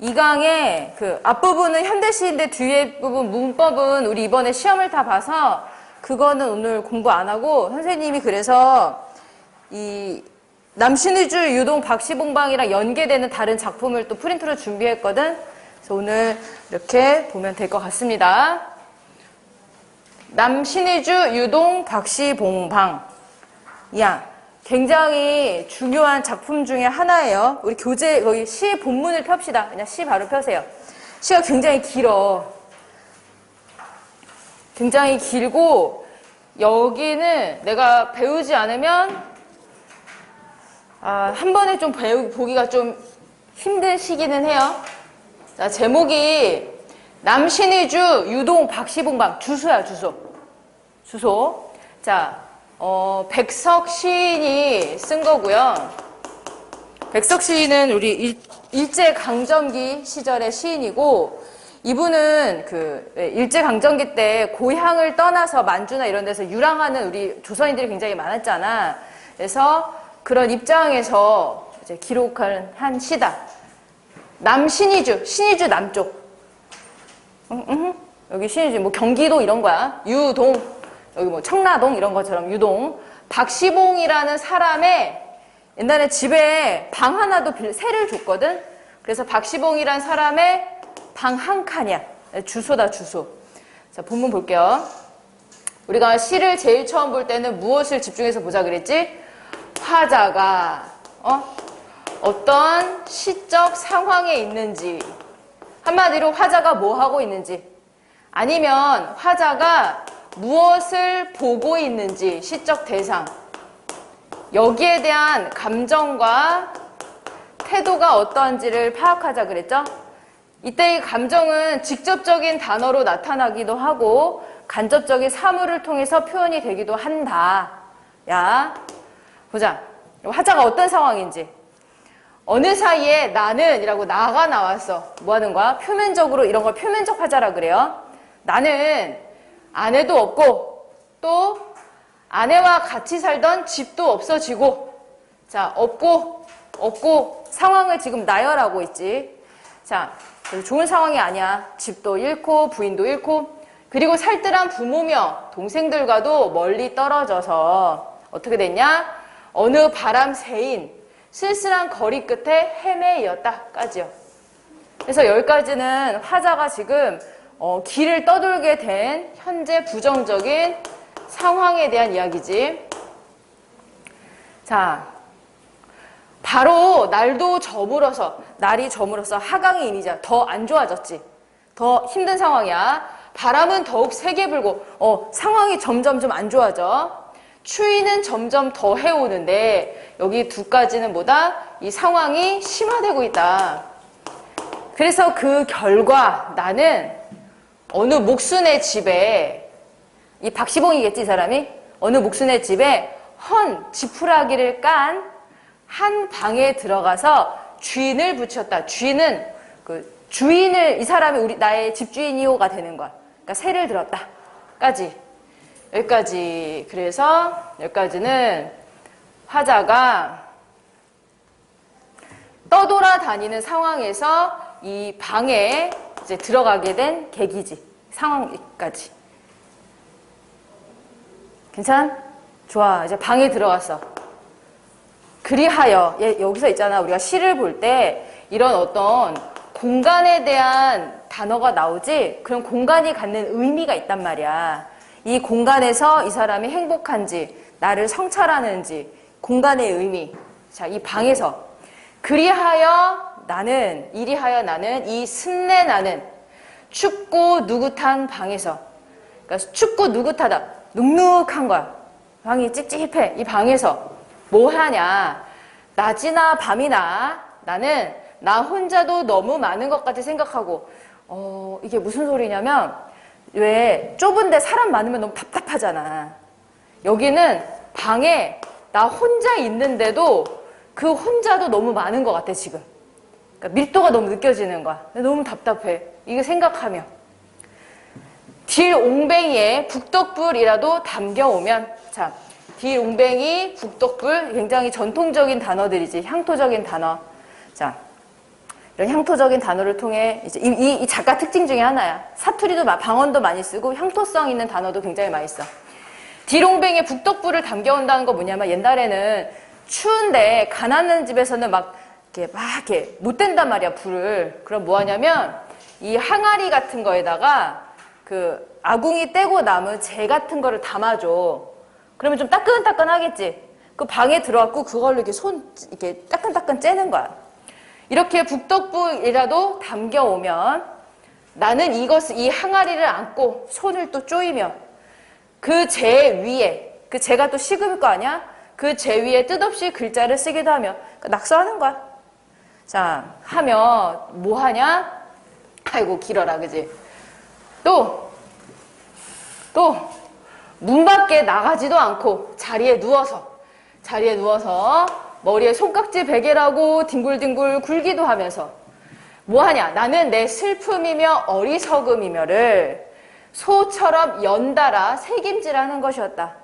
2강의 그 앞부분은 현대시인데 뒤에 부분 문법은 우리 이번에 시험을 다 봐서 그거는 오늘 공부 안 하고 선생님이 그래서 이 남신의주 유동 박시봉방이랑 연계되는 다른 작품을 또 프린트로 준비했거든. 그래서 오늘 이렇게 보면 될 것 같습니다. 남신의주 유동 박시봉방. 야, 굉장히 중요한 작품 중에 하나예요. 우리 교재 거기 시 본문을 펴시다. 그냥 시 바로 펴세요. 시가 굉장히 길어. 굉장히 길고 여기는 내가 배우지 않으면 한 번에 좀 보기가 좀 힘든 시기는 해요. 자, 제목이 남신의주 유동 박시봉방. 주소야, 주소. 자, 백석 시인이 쓴 거고요. 백석 시인은 우리 일제강점기 시절의 시인이고, 이분은 일제강점기 때 고향을 떠나서 만주나 이런 데서 유랑하는 우리 조선인들이 굉장히 많았잖아. 그래서 그런 입장에서 이제 기록한 한 시다. 신의주 남쪽. 여기 신의주, 뭐 경기도 이런 거야. 유동, 여기 뭐 청라동 이런 것처럼 유동. 박시봉이라는 사람의 옛날에 집에 방 하나도 세를 줬거든. 그래서 박시봉이라는 사람의 방 한 칸이야. 주소다, 주소. 자, 본문 볼게요. 우리가 시를 제일 처음 볼 때는 무엇을 집중해서 보자 그랬지? 화자가 어떤 시적 상황에 있는지, 한마디로 화자가 뭐 하고 있는지, 아니면 화자가 무엇을 보고 있는지, 시적 대상, 여기에 대한 감정과 태도가 어떠한지를 파악하자 그랬죠? 이때 이 감정은 직접적인 단어로 나타나기도 하고 간접적인 사물을 통해서 표현이 되기도 한다. 야, 보자. 화자가 어떤 상황인지. 어느 사이에 나는 이라고 나가 나왔어. 뭐 하는 거야? 표면적으로 이런 걸 표면적 화자라 그래요. 나는 아내도 없고 또 아내와 같이 살던 집도 없어지고, 자, 없고 상황을 지금 나열하고 있지. 자, 좋은 상황이 아니야. 집도 잃고 부인도 잃고, 그리고 살뜰한 부모며 동생들과도 멀리 떨어져서 어떻게 됐냐? 어느 바람 새인 쓸쓸한 거리 끝에 헤매이었다까지요. 그래서 여기까지는 화자가 지금 길을 떠돌게 된 현재 부정적인 상황에 대한 이야기지. 자, 바로 날이 저물어서 하강이 이미지야. 더 안 좋아졌지. 더 힘든 상황이야. 바람은 더욱 세게 불고 상황이 점점 좀 안 좋아져. 추위는 점점 더 해오는데 여기 두 가지는 뭐다? 이 상황이 심화되고 있다. 그래서 그 결과 나는 어느 목순의 집에, 이 박시봉이겠지, 이 사람이? 어느 목순의 집에 헌 지푸라기를 깐 한 방에 들어가서 쥐인을 붙였다. 쥐는 주인을, 이 사람이 나의 집주인이요가 되는 거야. 그러니까 새를 들었다. 여기까지. 그래서 여기까지는 화자가 떠돌아다니는 상황에서 이 방에 이제 들어가게 된 계기지. 상황까지. 괜찮? 좋아. 이제 방에 들어갔어. 그리하여, 여기서 있잖아. 우리가 시를 볼 때 이런 어떤 공간에 대한 단어가 나오지, 그런 공간이 갖는 의미가 있단 말이야. 이 공간에서 이 사람이 행복한지, 나를 성찰하는지, 공간의 의미. 자, 이 방에서. 이리하여 나는, 이 쓴내 나는 춥고 누긋한 방에서. 그러니까 춥고 누긋하다. 눅눅한 거야. 방이 찝찝해. 이 방에서. 뭐 하냐? 낮이나 밤이나 나는 나 혼자도 너무 많은 것 같이 생각하고, 이게 무슨 소리냐면, 왜 좁은데 사람 많으면 너무 답답하잖아. 여기는 방에 나 혼자 있는데도 그 혼자도 너무 많은 것 같아, 지금. 그러니까 밀도가 너무 느껴지는 거야. 너무 답답해. 이거 생각하면. 딜옹뱅이에 북덕불이라도 담겨오면, 자, 딜옹뱅이, 북덕불, 굉장히 전통적인 단어들이지. 향토적인 단어. 자, 이런 향토적인 단어를 통해 이제 이 작가 특징 중에 하나야. 사투리도 방언도 많이 쓰고 향토성 있는 단어도 굉장히 많이 써. 디롱뱅에 북덕부를 담겨온다는 거 뭐냐면 옛날에는 추운데 가난한 집에서는 막 이렇게 못 댄단 말이야, 불을. 그럼 뭐 하냐면 이 항아리 같은 거에다가 그 아궁이 떼고 남은 재 같은 거를 담아줘. 그러면 좀 따끈따끈하겠지. 그 방에 들어왔고 그걸로 이렇게 이렇게 따끈따끈 째는 거야. 이렇게 북덕부이라도 담겨오면 나는 이 항아리를 안고 손을 또 쪼이며 그 재 위에, 그 재가 또 식을 거 아니야? 그 재 위에 뜻없이 글자를 쓰기도 하며 낙서하는 거야. 자, 하면 뭐 하냐? 아이고 길어라, 그지? 또 문 밖에 나가지도 않고 자리에 누워서 머리에 손깍지 베개라고 뒹굴뒹굴 굴기도 하면서 뭐 하냐? 나는 내 슬픔이며 어리석음이며를 소처럼 연달아 새김질하는 것이었다.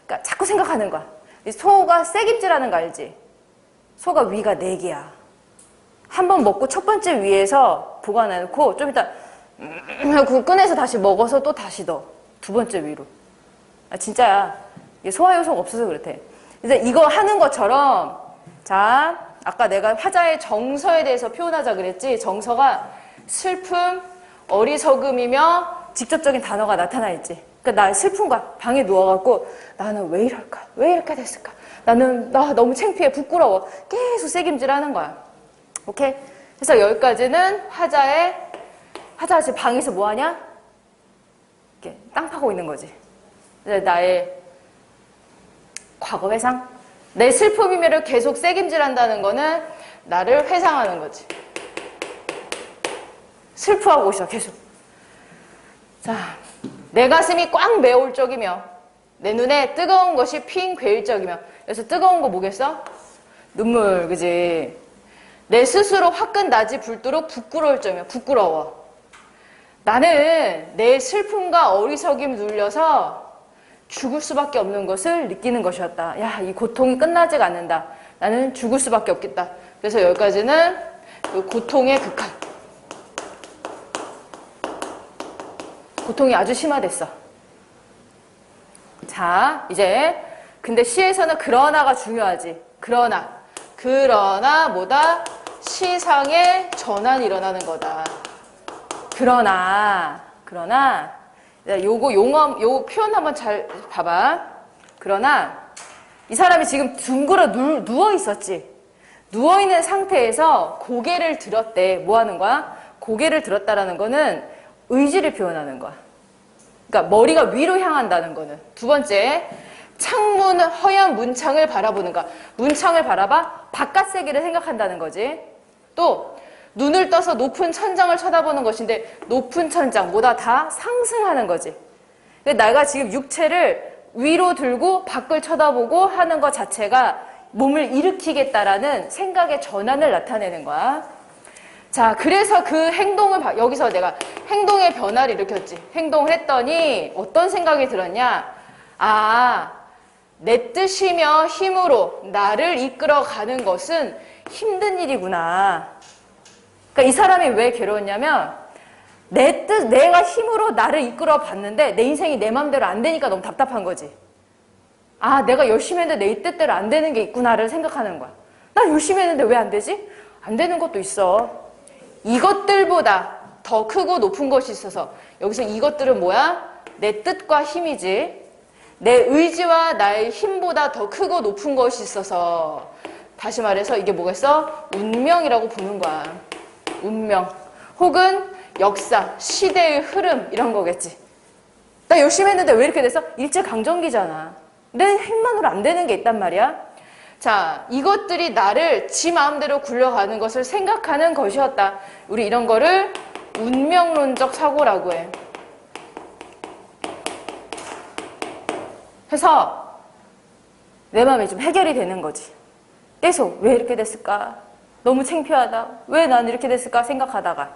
그러니까 자꾸 생각하는 거야. 소가 새김질하는 거 알지? 소가 위가 4개야. 한 번 먹고 첫 번째 위에서 보관해놓고 좀 이따 하고 꺼내서 다시 먹어서 또 다시 넣어. 두 번째 위로. 아 진짜야. 이게 소화효소가 없어서 그렇대. 이제 이거 하는 것처럼 자 아까 내가 화자의 정서에 대해서 표현하자 그랬지. 정서가 슬픔, 어리석음이며 직접적인 단어가 나타나 있지. 그러니까 나 슬픈 거야. 방에 누워갖고 나는 왜 이럴까? 왜 이렇게 됐을까? 나 너무 창피해, 부끄러워. 계속 새김질하는 거야. 오케이? 그래서 여기까지는 화자가 지금 방에서 뭐 하냐? 이렇게 땅 파고 있는 거지. 나의 과거 회상? 내 슬픔이면을 계속 새김질한다는 거는 나를 회상하는 거지. 슬퍼하고 있어, 계속. 자, 내 가슴이 꽉 메올 적이며 내 눈에 뜨거운 것이 핑 괴일 적이며 그래서 뜨거운 거 뭐겠어? 눈물, 그지? 내 스스로 화끈 낮이 불도록 부끄러울 적이며 부끄러워. 나는 내 슬픔과 어리석임 눌려서 죽을 수밖에 없는 것을 느끼는 것이었다. 야, 이 고통이 끝나지가 않는다. 나는 죽을 수밖에 없겠다. 그래서 여기까지는 그 고통의 극한. 고통이 아주 심화됐어. 자, 이제 근데 시에서는 그러나가 중요하지. 그러나 뭐다? 시상의 전환이 일어나는 거다. 그러나 요 표현 한번 잘 봐봐. 그러나 이 사람이 지금 둥그러 누워 있었지. 누워 있는 상태에서 고개를 들었대. 뭐 하는 거야? 고개를 들었다라는 거는 의지를 표현하는 거야. 그러니까 머리가 위로 향한다는 거는. 두 번째, 창문 허연 문창을 바라보는 거야. 문창을 바라봐 바깥 세계를 생각한다는 거지. 또 눈을 떠서 높은 천장을 쳐다보는 것인데 높은 천장 뭐다 다 상승하는 거지. 내가 지금 육체를 위로 들고 밖을 쳐다보고 하는 것 자체가 몸을 일으키겠다라는 생각의 전환을 나타내는 거야. 자, 그래서 그 행동을 여기서 내가 행동의 변화를 일으켰지. 행동을 했더니 어떤 생각이 들었냐? 아, 내 뜻이며 힘으로 나를 이끌어가는 것은 힘든 일이구나. 그러니까 이 사람이 왜 괴로웠냐면 내가 힘으로 나를 이끌어 봤는데 내 인생이 내 마음대로 안 되니까 너무 답답한 거지. 아, 내가 열심히 했는데 내 뜻대로 안 되는 게 있구나를 생각하는 거야. 나 열심히 했는데 왜 안 되지? 안 되는 것도 있어. 이것들보다 더 크고 높은 것이 있어서 여기서 이것들은 뭐야? 내 뜻과 힘이지. 내 의지와 나의 힘보다 더 크고 높은 것이 있어서 다시 말해서 이게 뭐겠어? 운명이라고 부르는 거야. 운명. 혹은 역사, 시대의 흐름 이런 거겠지. 나 열심히 했는데 왜 이렇게 됐어? 일제강점기잖아. 내 힘만으로 안 되는 게 있단 말이야. 자, 이것들이 나를 지 마음대로 굴러가는 것을 생각하는 것이었다. 우리 이런 거를 운명론적 사고라고 해. 해서 내 마음이 좀 해결이 되는 거지. 계속 왜 이렇게 됐을까? 너무 창피하다. 왜 난 이렇게 됐을까? 생각하다가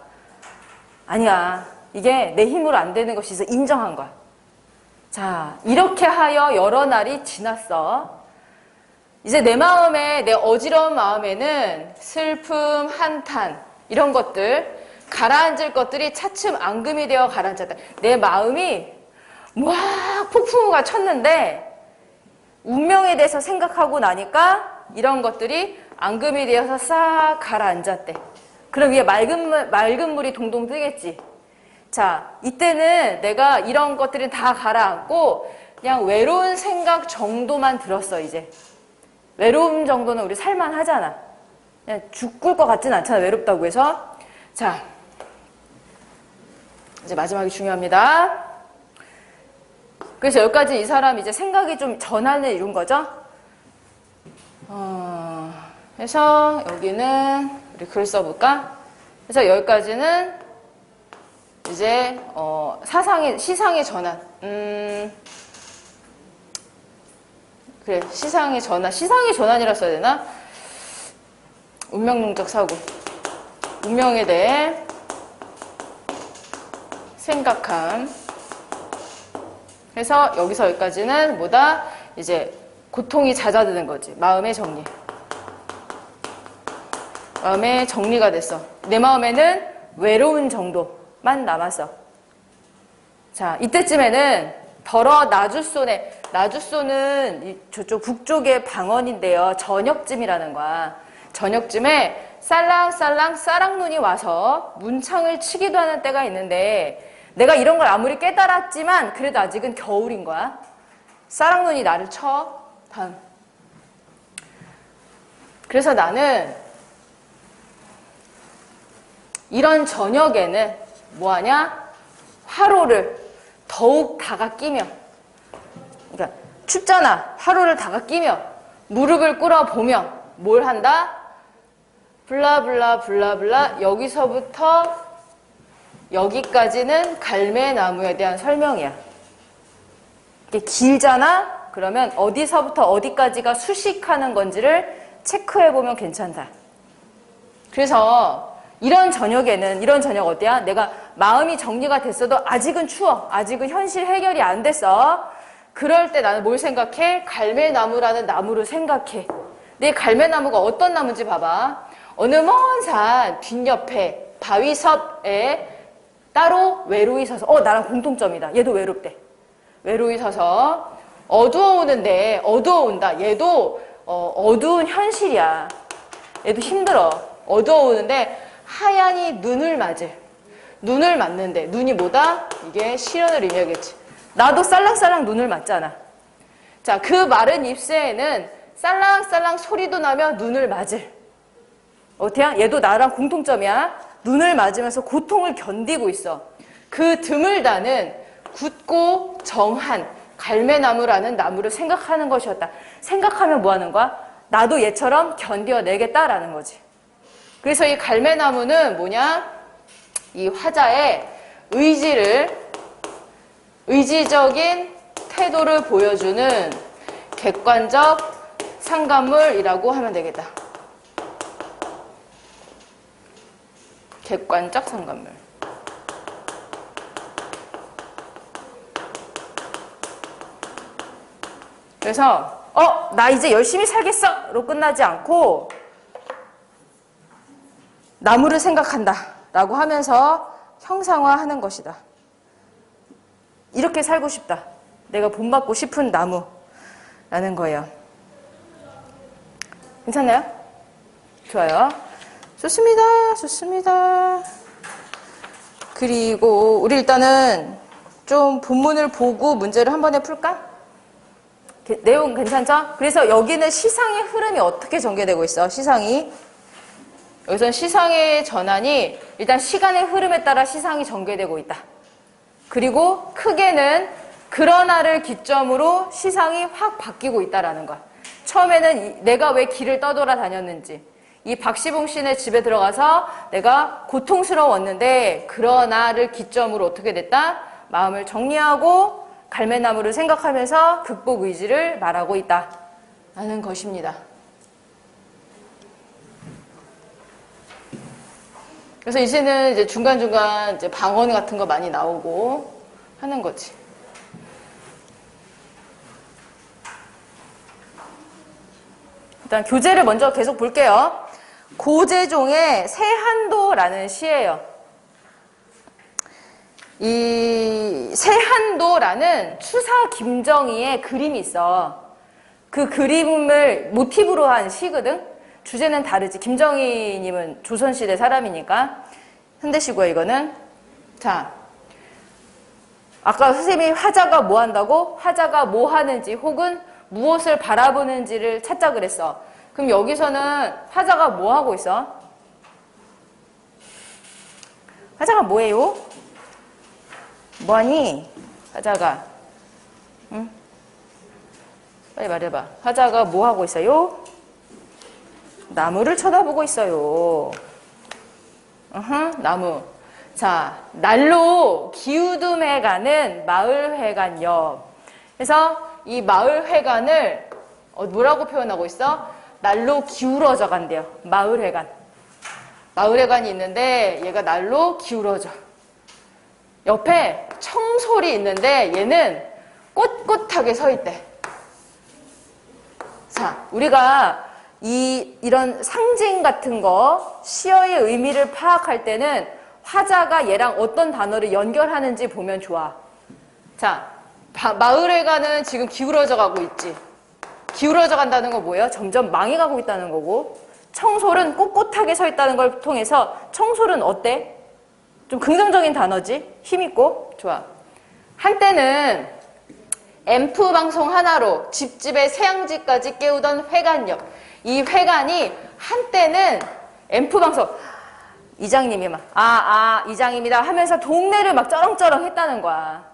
아니야. 이게 내 힘으로 안 되는 것이 있어. 인정한 거야. 자, 이렇게 하여 여러 날이 지났어. 이제 내 마음에, 내 어지러운 마음에는 슬픔, 한탄 이런 것들, 가라앉을 것들이 차츰 앙금이 되어 가라앉았다. 내 마음이 막 폭풍우가 쳤는데 운명에 대해서 생각하고 나니까 이런 것들이 앙금이 되어서 싹 가라앉았대. 그럼 위에 맑은 물이 동동 뜨겠지. 자, 이때는 내가 이런 것들이 다 가라앉고 그냥 외로운 생각 정도만 들었어, 이제. 외로움 정도는 우리 살만하잖아. 그냥 죽을 것 같진 않잖아, 외롭다고 해서. 자, 이제 마지막이 중요합니다. 그래서 여기까지 이 사람 이제 생각이 좀 전환을 이룬 거죠. 그래서 여기는 우리 글 써볼까? 그래서 여기까지는 이제 시상의 전환. 그래, 시상의 전환이라 써야 되나? 운명론적 사고. 운명에 대해 생각함. 그래서 여기서 여기까지는 뭐다? 이제 고통이 잦아드는 거지. 마음의 정리. 마음의 정리가 됐어. 내 마음에는 외로운 정도만 남았어. 자, 이때쯤에는 더러 나주소네. 나주소는 저쪽 북쪽의 방언인데요. 저녁쯤이라는 거야. 저녁쯤에 살랑살랑 싸랑눈이 와서 문창을 치기도 하는 때가 있는데 내가 이런 걸 아무리 깨달았지만 그래도 아직은 겨울인 거야. 싸랑눈이 나를 쳐. 다음. 그래서 나는 이런 저녁에는 뭐하냐? 화로를 더욱 다가 끼며, 그러니까 춥잖아. 화로를 다가 끼며 무릎을 꿇어보며 뭘 한다? 블라블라 여기서부터 여기까지는 갈매나무에 대한 설명이야. 이게 길잖아? 그러면 어디서부터 어디까지가 수식하는 건지를 체크해보면 괜찮다. 그래서 이런 저녁 어때야? 내가 마음이 정리가 됐어도 아직은 추워. 아직은 현실 해결이 안 됐어. 그럴 때 나는 뭘 생각해? 갈매나무라는 나무를 생각해. 내 갈매나무가 어떤 나무인지 봐봐. 어느 먼 산 뒷옆에 바위섭에 따로 외로이 서서 나랑 공통점이다. 얘도 외롭대. 외로이 서서 어두워온다. 얘도 어두운 현실이야. 얘도 힘들어. 어두워오는데 하얀이 눈을 맞는데 눈이 뭐다? 이게 시련을 의미하겠지. 나도 살랑살랑 눈을 맞잖아. 자, 그 마른 잎새에는 살랑살랑 소리도 나며 눈을 맞을. 어때야? 얘도 나랑 공통점이야. 눈을 맞으면서 고통을 견디고 있어. 그 드물다는 굳고 정한 갈매나무라는 나무를 생각하는 것이었다. 생각하면 뭐 하는 거야? 나도 얘처럼 견뎌내겠다라는 거지. 그래서 이 갈매나무는 뭐냐? 이 화자의 의지적인 태도를 보여주는 객관적 상관물이라고 하면 되겠다. 객관적 상관물. 그래서 나 이제 열심히 살겠어! 로 끝나지 않고 나무를 생각한다 라고 하면서 형상화하는 것이다. 이렇게 살고 싶다. 내가 본받고 싶은 나무라는 거예요. 괜찮나요? 좋아요. 좋습니다. 그리고 우리 일단은 좀 본문을 보고 문제를 한 번에 풀까? 내용 괜찮죠? 그래서 여기는 시상의 흐름이 어떻게 전개되고 있어? 여기서는 시상의 전환이 일단 시간의 흐름에 따라 시상이 전개되고 있다. 그리고 크게는 그러나를 기점으로 시상이 확 바뀌고 있다라는 거야. 처음에는 내가 왜 길을 떠돌아다녔는지, 이 박시봉 씨네 집에 들어가서 내가 고통스러웠는데 그러나를 기점으로 어떻게 됐다? 마음을 정리하고 갈매나무를 생각하면서 극복 의지를 말하고 있다라는 것입니다. 그래서 이제는 이제 중간중간 이제 방언 같은 거 많이 나오고 하는 거지. 일단 교재를 먼저 계속 볼게요. 고재종의 세한도라는 시예요. 이 세한도라는 추사 김정희의 그림이 있어. 그 그림을 모티브로 한 시거든. 주제는 다르지. 김정희님은 조선시대 사람이니까 현대시고요, 이거는. 자, 아까 선생님이 화자가 뭐 한다고? 화자가 뭐 하는지 혹은 무엇을 바라보는지를 찾자 그랬어. 그럼 여기서는 화자가 뭐 하고 있어? 화자가 뭐예요? 뭐하니? 화자가. 응? 빨리 말해봐. 화자가 뭐 하고 있어요? 나무를 쳐다보고 있어요. 나무. 자, 날로 기우듬해 가는 마을회관 옆. 그래서 이 마을회관을 뭐라고 표현하고 있어? 날로 기울어져 간대요. 마을회관. 마을회관이 있는데 얘가 날로 기울어져. 옆에 청솔이 있는데 얘는 꼿꼿하게 서 있대. 자, 우리가 이런 상징 같은 거, 시어의 의미를 파악할 때는 화자가 얘랑 어떤 단어를 연결하는지 보면 좋아. 자, 마을회관은 지금 기울어져 가고 있지. 기울어져 간다는 건 뭐예요? 점점 망해가고 있다는 거고, 청솔은 꼿꼿하게 서 있다는 걸 통해서 청솔은 어때? 좀 긍정적인 단어지? 힘있고? 좋아. 한때는 앰프 방송 하나로 집집의 새양지까지 깨우던 회관역. 이 회관이 한때는 앰프 방송, 이장님이 막 이장입니다 하면서 동네를 막 쩌렁쩌렁 했다는 거야.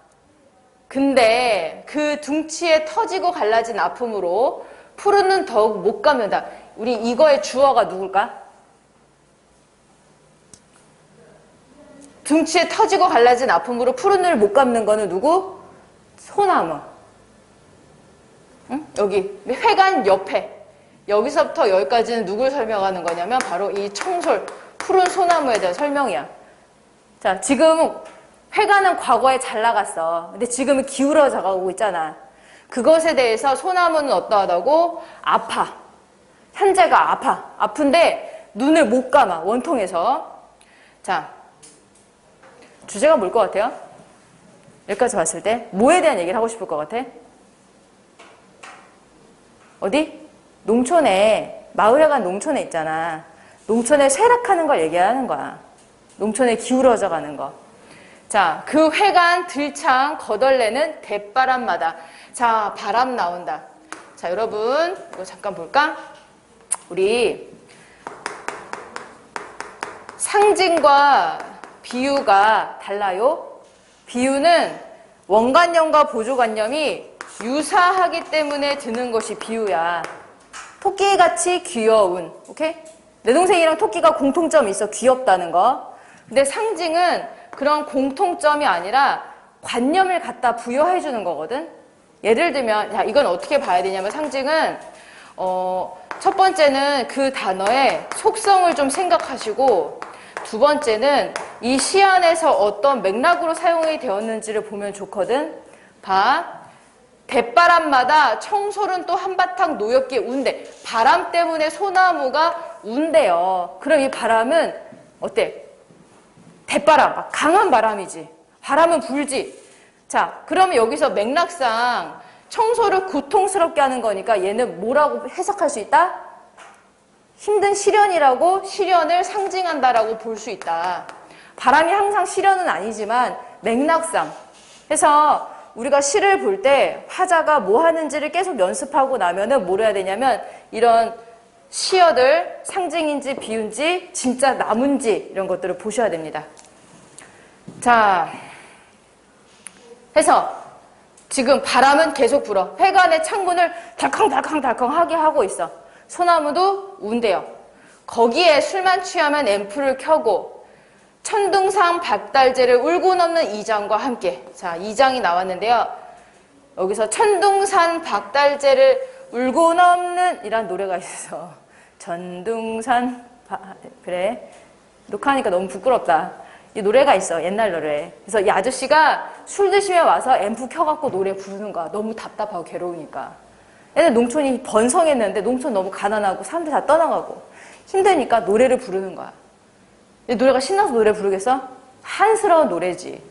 근데 그 둥치에 터지고 갈라진 아픔으로 푸른은 더욱 못 감는다. 우리 이거의 주어가 누굴까? 둥치에 터지고 갈라진 아픔으로 푸른을 못 감는 거는 누구? 소나무. 응? 여기 회관 옆에. 여기서부터 여기까지는 누굴 설명하는 거냐면 바로 이 청솔, 푸른 소나무에 대한 설명이야. 자, 지금 회관은 과거에 잘 나갔어. 근데 지금은 기울어져 가고 있잖아. 그것에 대해서 소나무는 어떠하다고? 아파. 현재가 아파. 아픈데 눈을 못 감아. 원통해서. 자, 주제가 뭘 것 같아요? 여기까지 봤을 때 뭐에 대한 얘기를 하고 싶을 것 같아? 어디? 농촌에, 마을회관 농촌에 있잖아. 농촌에 쇠락하는 걸 얘기하는 거야. 농촌에 기울어져 가는 거. 자, 그 회관 들창 거덜내는 대바람마다. 자, 바람 나온다. 자, 여러분 이거 잠깐 볼까? 우리 상징과 비유가 달라요. 비유는 원관념과 보조관념이 유사하기 때문에 드는 것이 비유야. 토끼같이 귀여운, 오케이? 내 동생이랑 토끼가 공통점이 있어. 귀엽다는 거. 근데 상징은 그런 공통점이 아니라 관념을 갖다 부여해 주는 거거든. 예를 들면, 자, 이건 어떻게 봐야 되냐면 상징은 첫 번째는 그 단어의 속성을 좀 생각하시고, 두 번째는 이 시 안에서 어떤 맥락으로 사용이 되었는지를 보면 좋거든. 봐. 대바람마다 청솔은 또 한바탕 노엽게 운대. 바람 때문에 소나무가 운대요. 그럼 이 바람은 어때? 대바람, 강한 바람이지. 바람은 불지. 자, 그러면 여기서 맥락상 청솔을 고통스럽게 하는 거니까 얘는 뭐라고 해석할 수 있다? 힘든 시련이라고 시련을 상징한다라고 볼 수 있다. 바람이 항상 시련은 아니지만 맥락상. 해서 우리가 시를 볼 때 화자가 뭐 하는지를 계속 연습하고 나면은 뭘 해야 되냐면 이런 시어들 상징인지 비유인지 진짜 나무인지 이런 것들을 보셔야 됩니다. 자, 해서 지금 바람은 계속 불어. 회관의 창문을 덜컹덜컹덜컹하게 하고 있어. 소나무도 운대요. 거기에 술만 취하면 앰프를 켜고 천둥산 박달재를 울고 넘는 이장과 함께. 자, 이장이 나왔는데요. 여기서 천둥산 박달재를 울고 넘는 이란 노래가 있어. 천둥산 그래. 녹화하니까 너무 부끄럽다. 이 노래가 있어. 옛날 노래. 그래서 이 아저씨가 술 드시며 와서 앰프 켜갖고 노래 부르는 거야. 너무 답답하고 괴로우니까. 옛날 농촌이 번성했는데 농촌 너무 가난하고 사람들 다 떠나가고 힘드니까 노래를 부르는 거야. 노래가 신나서 노래 부르겠어? 한스러운 노래지.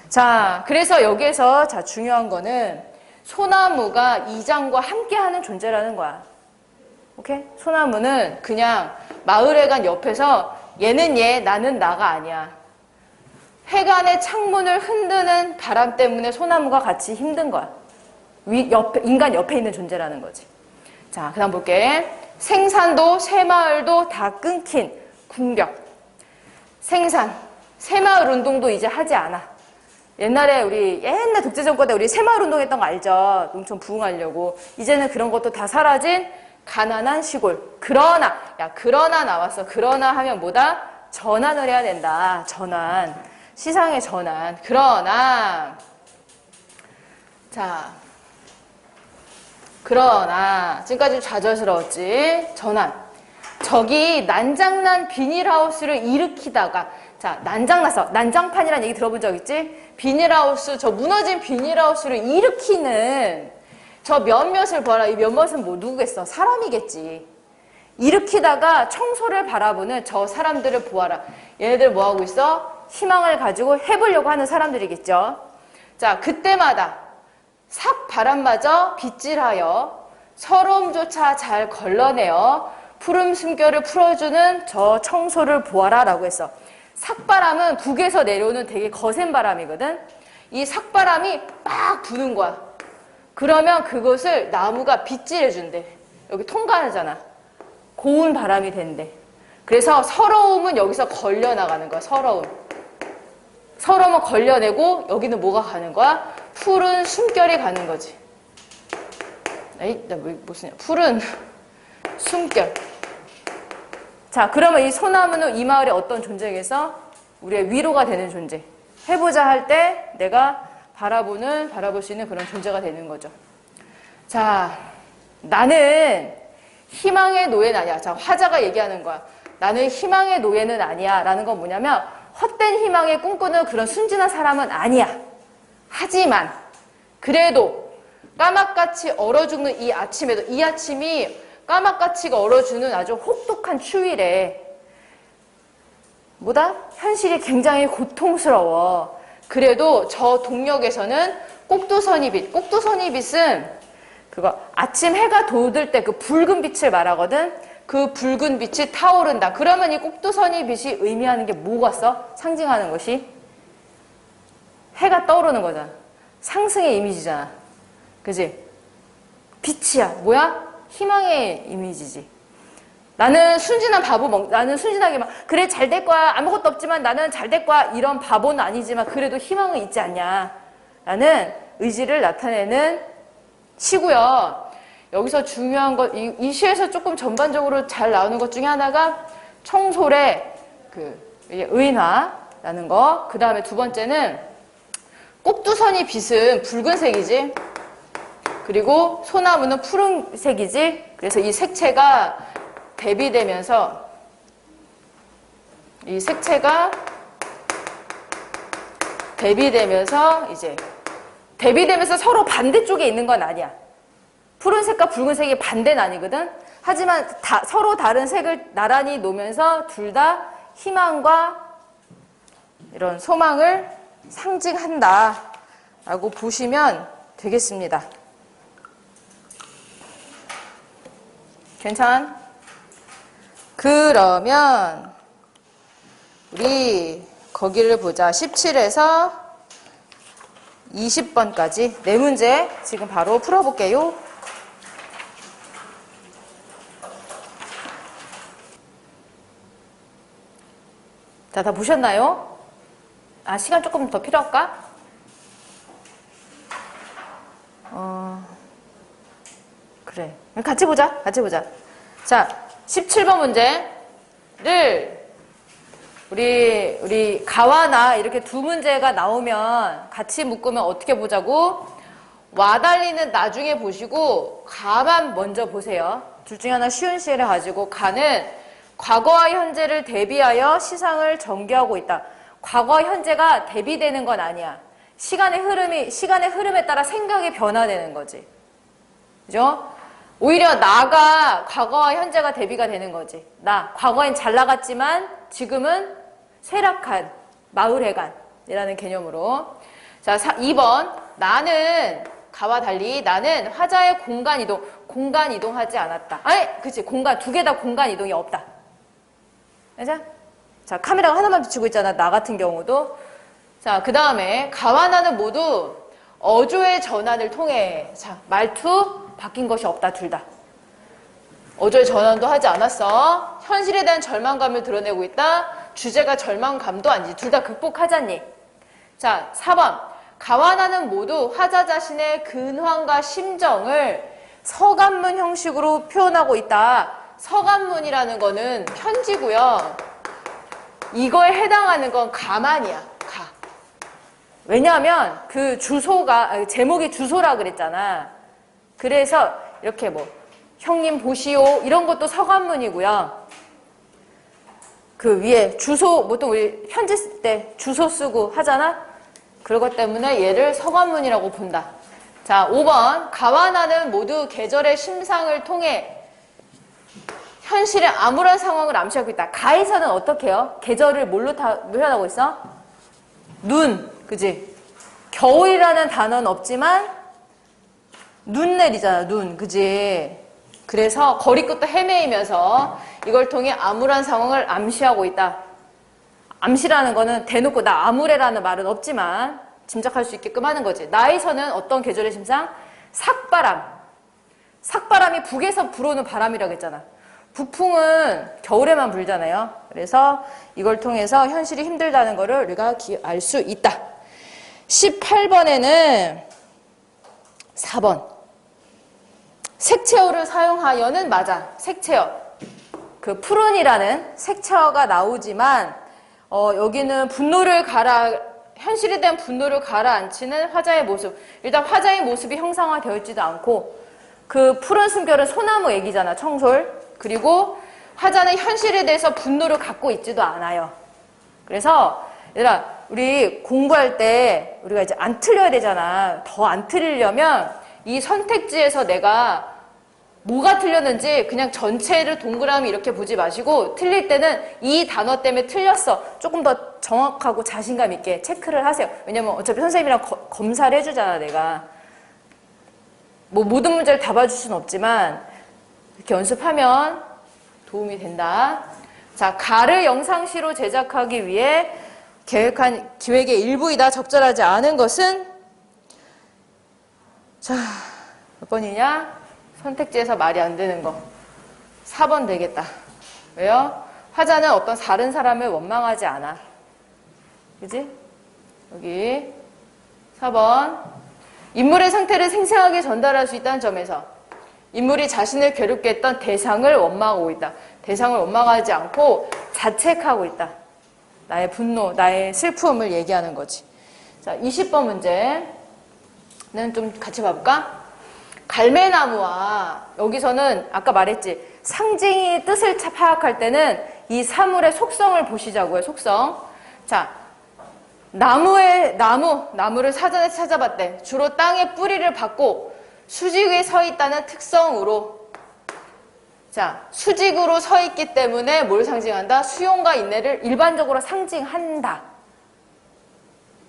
자, 그래서 여기에서 자 중요한 거는 소나무가 이장과 함께하는 존재라는 거야. 오케이? 소나무는 그냥 마을회관 옆에서 얘는 얘, 나는 나가 아니야. 회관의 창문을 흔드는 바람 때문에 소나무가 같이 힘든 거야. 인간 옆에 있는 존재라는 거지. 자, 그 다음 볼게. 생산도 새마을도 다 끊긴 궁벽. 생산, 새마을 운동도 이제 하지 않아. 옛날에 우리 옛날 독재정권 때 우리 새마을 운동 했던 거 알죠? 농촌 부흥하려고. 이제는 그런 것도 다 사라진 가난한 시골. 그러나, 야, 그러나 나왔어. 그러나 하면 뭐다? 전환을 해야 된다. 전환. 시상의 전환. 그러나, 자, 그러나, 지금까지 좌절스러웠지? 전환. 저기 난장난 비닐하우스를 일으키다가, 자, 난장났어. 난장판이라는 얘기 들어본 적 있지? 비닐하우스, 저 무너진 비닐하우스를 일으키는 저 몇몇을 봐라. 이 몇몇은 뭐 누구겠어? 사람이겠지. 일으키다가 청소를 바라보는 저 사람들을 보아라. 얘네들 뭐 하고 있어? 희망을 가지고 해보려고 하는 사람들이겠죠. 자, 그때마다 삭 바람마저 빗질하여 서러움조차 잘 걸러내어 푸른 숨결을 풀어주는 저 청소를 보아라 라고 했어. 삭바람은 북에서 내려오는 되게 거센 바람이거든. 이 삭바람이 막 부는 거야. 그러면 그것을 나무가 빗질해준대. 여기 통과하잖아. 고운 바람이 된대. 그래서 서러움은 여기서 걸려나가는 거야. 서러움은 걸려내고 여기는 뭐가 가는 거야? 푸른 숨결이 가는 거지. 에이, 나 뭐 쓰냐? 푸른 숨결. 자, 그러면 이 소나무는 이 마을의 어떤 존재에게서 우리의 위로가 되는 존재. 해보자 할 때 내가 바라볼 수 있는 그런 존재가 되는 거죠. 자, 나는 희망의 노예는 아니야. 자, 화자가 얘기하는 거야. 나는 희망의 노예는 아니야. 라는 건 뭐냐면 헛된 희망에 꿈꾸는 그런 순진한 사람은 아니야. 하지만 그래도 까맣같이 얼어 죽는 이 아침에도 이 아침이 까맣같이 얼어주는 아주 혹독한 추위래. 뭐다? 현실이 굉장히 고통스러워. 그래도 저 동력에서는 꼭두선이빛. 꼭두선이빛은 그거 아침 해가 돋을 때 그 붉은 빛을 말하거든. 그 붉은 빛이 타오른다. 그러면 이 꼭두선이빛이 의미하는 게 뭐가 써? 상징하는 것이 해가 떠오르는 거잖아. 상승의 이미지잖아. 그지? 빛이야. 뭐야? 희망의 이미지지. 나는 순진한 나는 순진하게 막 그래 잘 될 거야. 아무것도 없지만 나는 잘 될 거야. 이런 바보는 아니지만 그래도 희망은 있지 않냐. 라는 의지를 나타내는 시고요. 여기서 중요한 것, 이 시에서 조금 전반적으로 잘 나오는 것 중에 하나가 청솔의 의인화라는 거. 그 다음에 두 번째는 꼭두선이 빛은 붉은색이지. 그리고 소나무는 푸른색이지. 그래서 이 색채가 대비되면서 대비되면서 서로 반대쪽에 있는 건 아니야. 푸른색과 붉은색이 반대는 아니거든. 하지만 서로 다른 색을 나란히 놓으면서 둘 다 희망과 이런 소망을 상징한다 라고 보시면 되겠습니다. 괜찮? 그러면 우리 거기를 보자. 17에서 20번까지 네 문제 지금 바로 풀어볼게요. 자, 다 보셨나요? 시간 조금 더 필요할까? 그래. 같이 보자. 자, 17번 문제를 우리 가와 나 이렇게 두 문제가 나오면 같이 묶으면 어떻게 보자고? 와달리는 나중에 보시고 가만 먼저 보세요. 둘 중에 하나 쉬운 시를 가지고 가는 과거와 현재를 대비하여 시상을 전개하고 있다. 과거와 현재가 대비되는 건 아니야. 시간의 흐름에 따라 생각이 변화되는 거지. 그죠? 오히려 나가 과거와 현재가 대비가 되는 거지. 나 과거엔 잘 나갔지만 지금은 쇠락한 마을회관이라는 개념으로. 자, 2번 나는 가와 달리 나는 화자의 공간 이동하지 않았다. 아니, 그치, 공간 두 개 다 공간 이동이 없다. 맞아? 자, 카메라가 하나만 비추고 있잖아. 나 같은 경우도. 자, 그 다음에 가와 나는 모두 어조의 전환을 통해. 자, 말투 바뀐 것이 없다. 둘 다. 어조의 전환도 하지 않았어. 현실에 대한 절망감을 드러내고 있다. 주제가 절망감도 아니지. 둘 다 극복하잖니. 자, 4번. 가와 나는 모두 화자 자신의 근황과 심정을 서간문 형식으로 표현하고 있다. 서간문이라는 거는 편지고요. 이거에 해당하는 건 가만이야. 가. 왜냐하면 그 주소가 제목이 주소라 그랬잖아. 그래서 이렇게 뭐 형님 보시오 이런 것도 서간문이고요. 그 위에 주소 보통 우리 편지 쓸 때 주소 쓰고 하잖아. 그것 때문에 얘를 서간문이라고 본다. 자, 5번 가와 나는 모두 계절의 심상을 통해 현실의 암울한 상황을 암시하고 있다. 가에서는 어떻게 해요? 계절을 뭘로 표현하고 있어? 눈, 그지? 겨울이라는 단어는 없지만 눈 내리잖아, 눈, 그지? 그래서 거리 끝도 헤매이면서 이걸 통해 암울한 상황을 암시하고 있다. 암시라는 거는 대놓고 나 암울해라는 말은 없지만 짐작할 수 있게끔 하는 거지. 나에서는 어떤 계절의 심상? 삭바람. 삭바람이 북에서 불어오는 바람이라고 했잖아. 북풍은 겨울에만 불잖아요. 그래서 이걸 통해서 현실이 힘들다는 거를 우리가 알 수 있다. 18번에는 4번. 색채어를 사용하여는 맞아. 색채어. 그 푸른이라는 색채어가 나오지만 여기는 분노를 현실에 대한 분노를 가라앉히는 화자의 모습. 일단 화자의 모습이 형상화되어 있지도 않고 그 푸른 숨결은 소나무 얘기잖아. 청솔. 그리고 화자는 현실에 대해서 분노를 갖고 있지도 않아요. 그래서 얘들아 우리 공부할 때 우리가 이제 안 틀려야 되잖아. 더 안 틀리려면 이 선택지에서 내가 뭐가 틀렸는지 그냥 전체를 동그라미 이렇게 보지 마시고 틀릴 때는 이 단어 때문에 틀렸어. 조금 더 정확하고 자신감 있게 체크를 하세요. 왜냐면 어차피 선생님이랑 검사를 해주잖아, 내가. 뭐 모든 문제를 다 봐줄 수는 없지만 이렇게 연습하면 도움이 된다. 자, 가를 영상시로 제작하기 위해 계획한 기획의 일부이다. 적절하지 않은 것은 자, 몇 번이냐? 선택지에서 말이 안 되는 거. 4번 되겠다. 왜요? 화자는 어떤 다른 사람을 원망하지 않아. 그지? 여기 4번. 인물의 상태를 생생하게 전달할 수 있다는 점에서 인물이 자신을 괴롭게 했던 대상을 원망하고 있다. 대상을 원망하지 않고 자책하고 있다. 나의 분노, 나의 슬픔을 얘기하는 거지. 자, 20번 문제는 좀 같이 봐볼까? 갈매나무와 여기서는 아까 말했지. 상징이 뜻을 파악할 때는 이 사물의 속성을 보시자고요. 속성. 자, 나무를 사전에 찾아봤대. 주로 땅에 뿌리를 받고 수직 위에 서 있다는 특성으로. 자, 수직으로 서 있기 때문에 뭘 상징한다? 수용과 인내를 일반적으로 상징한다.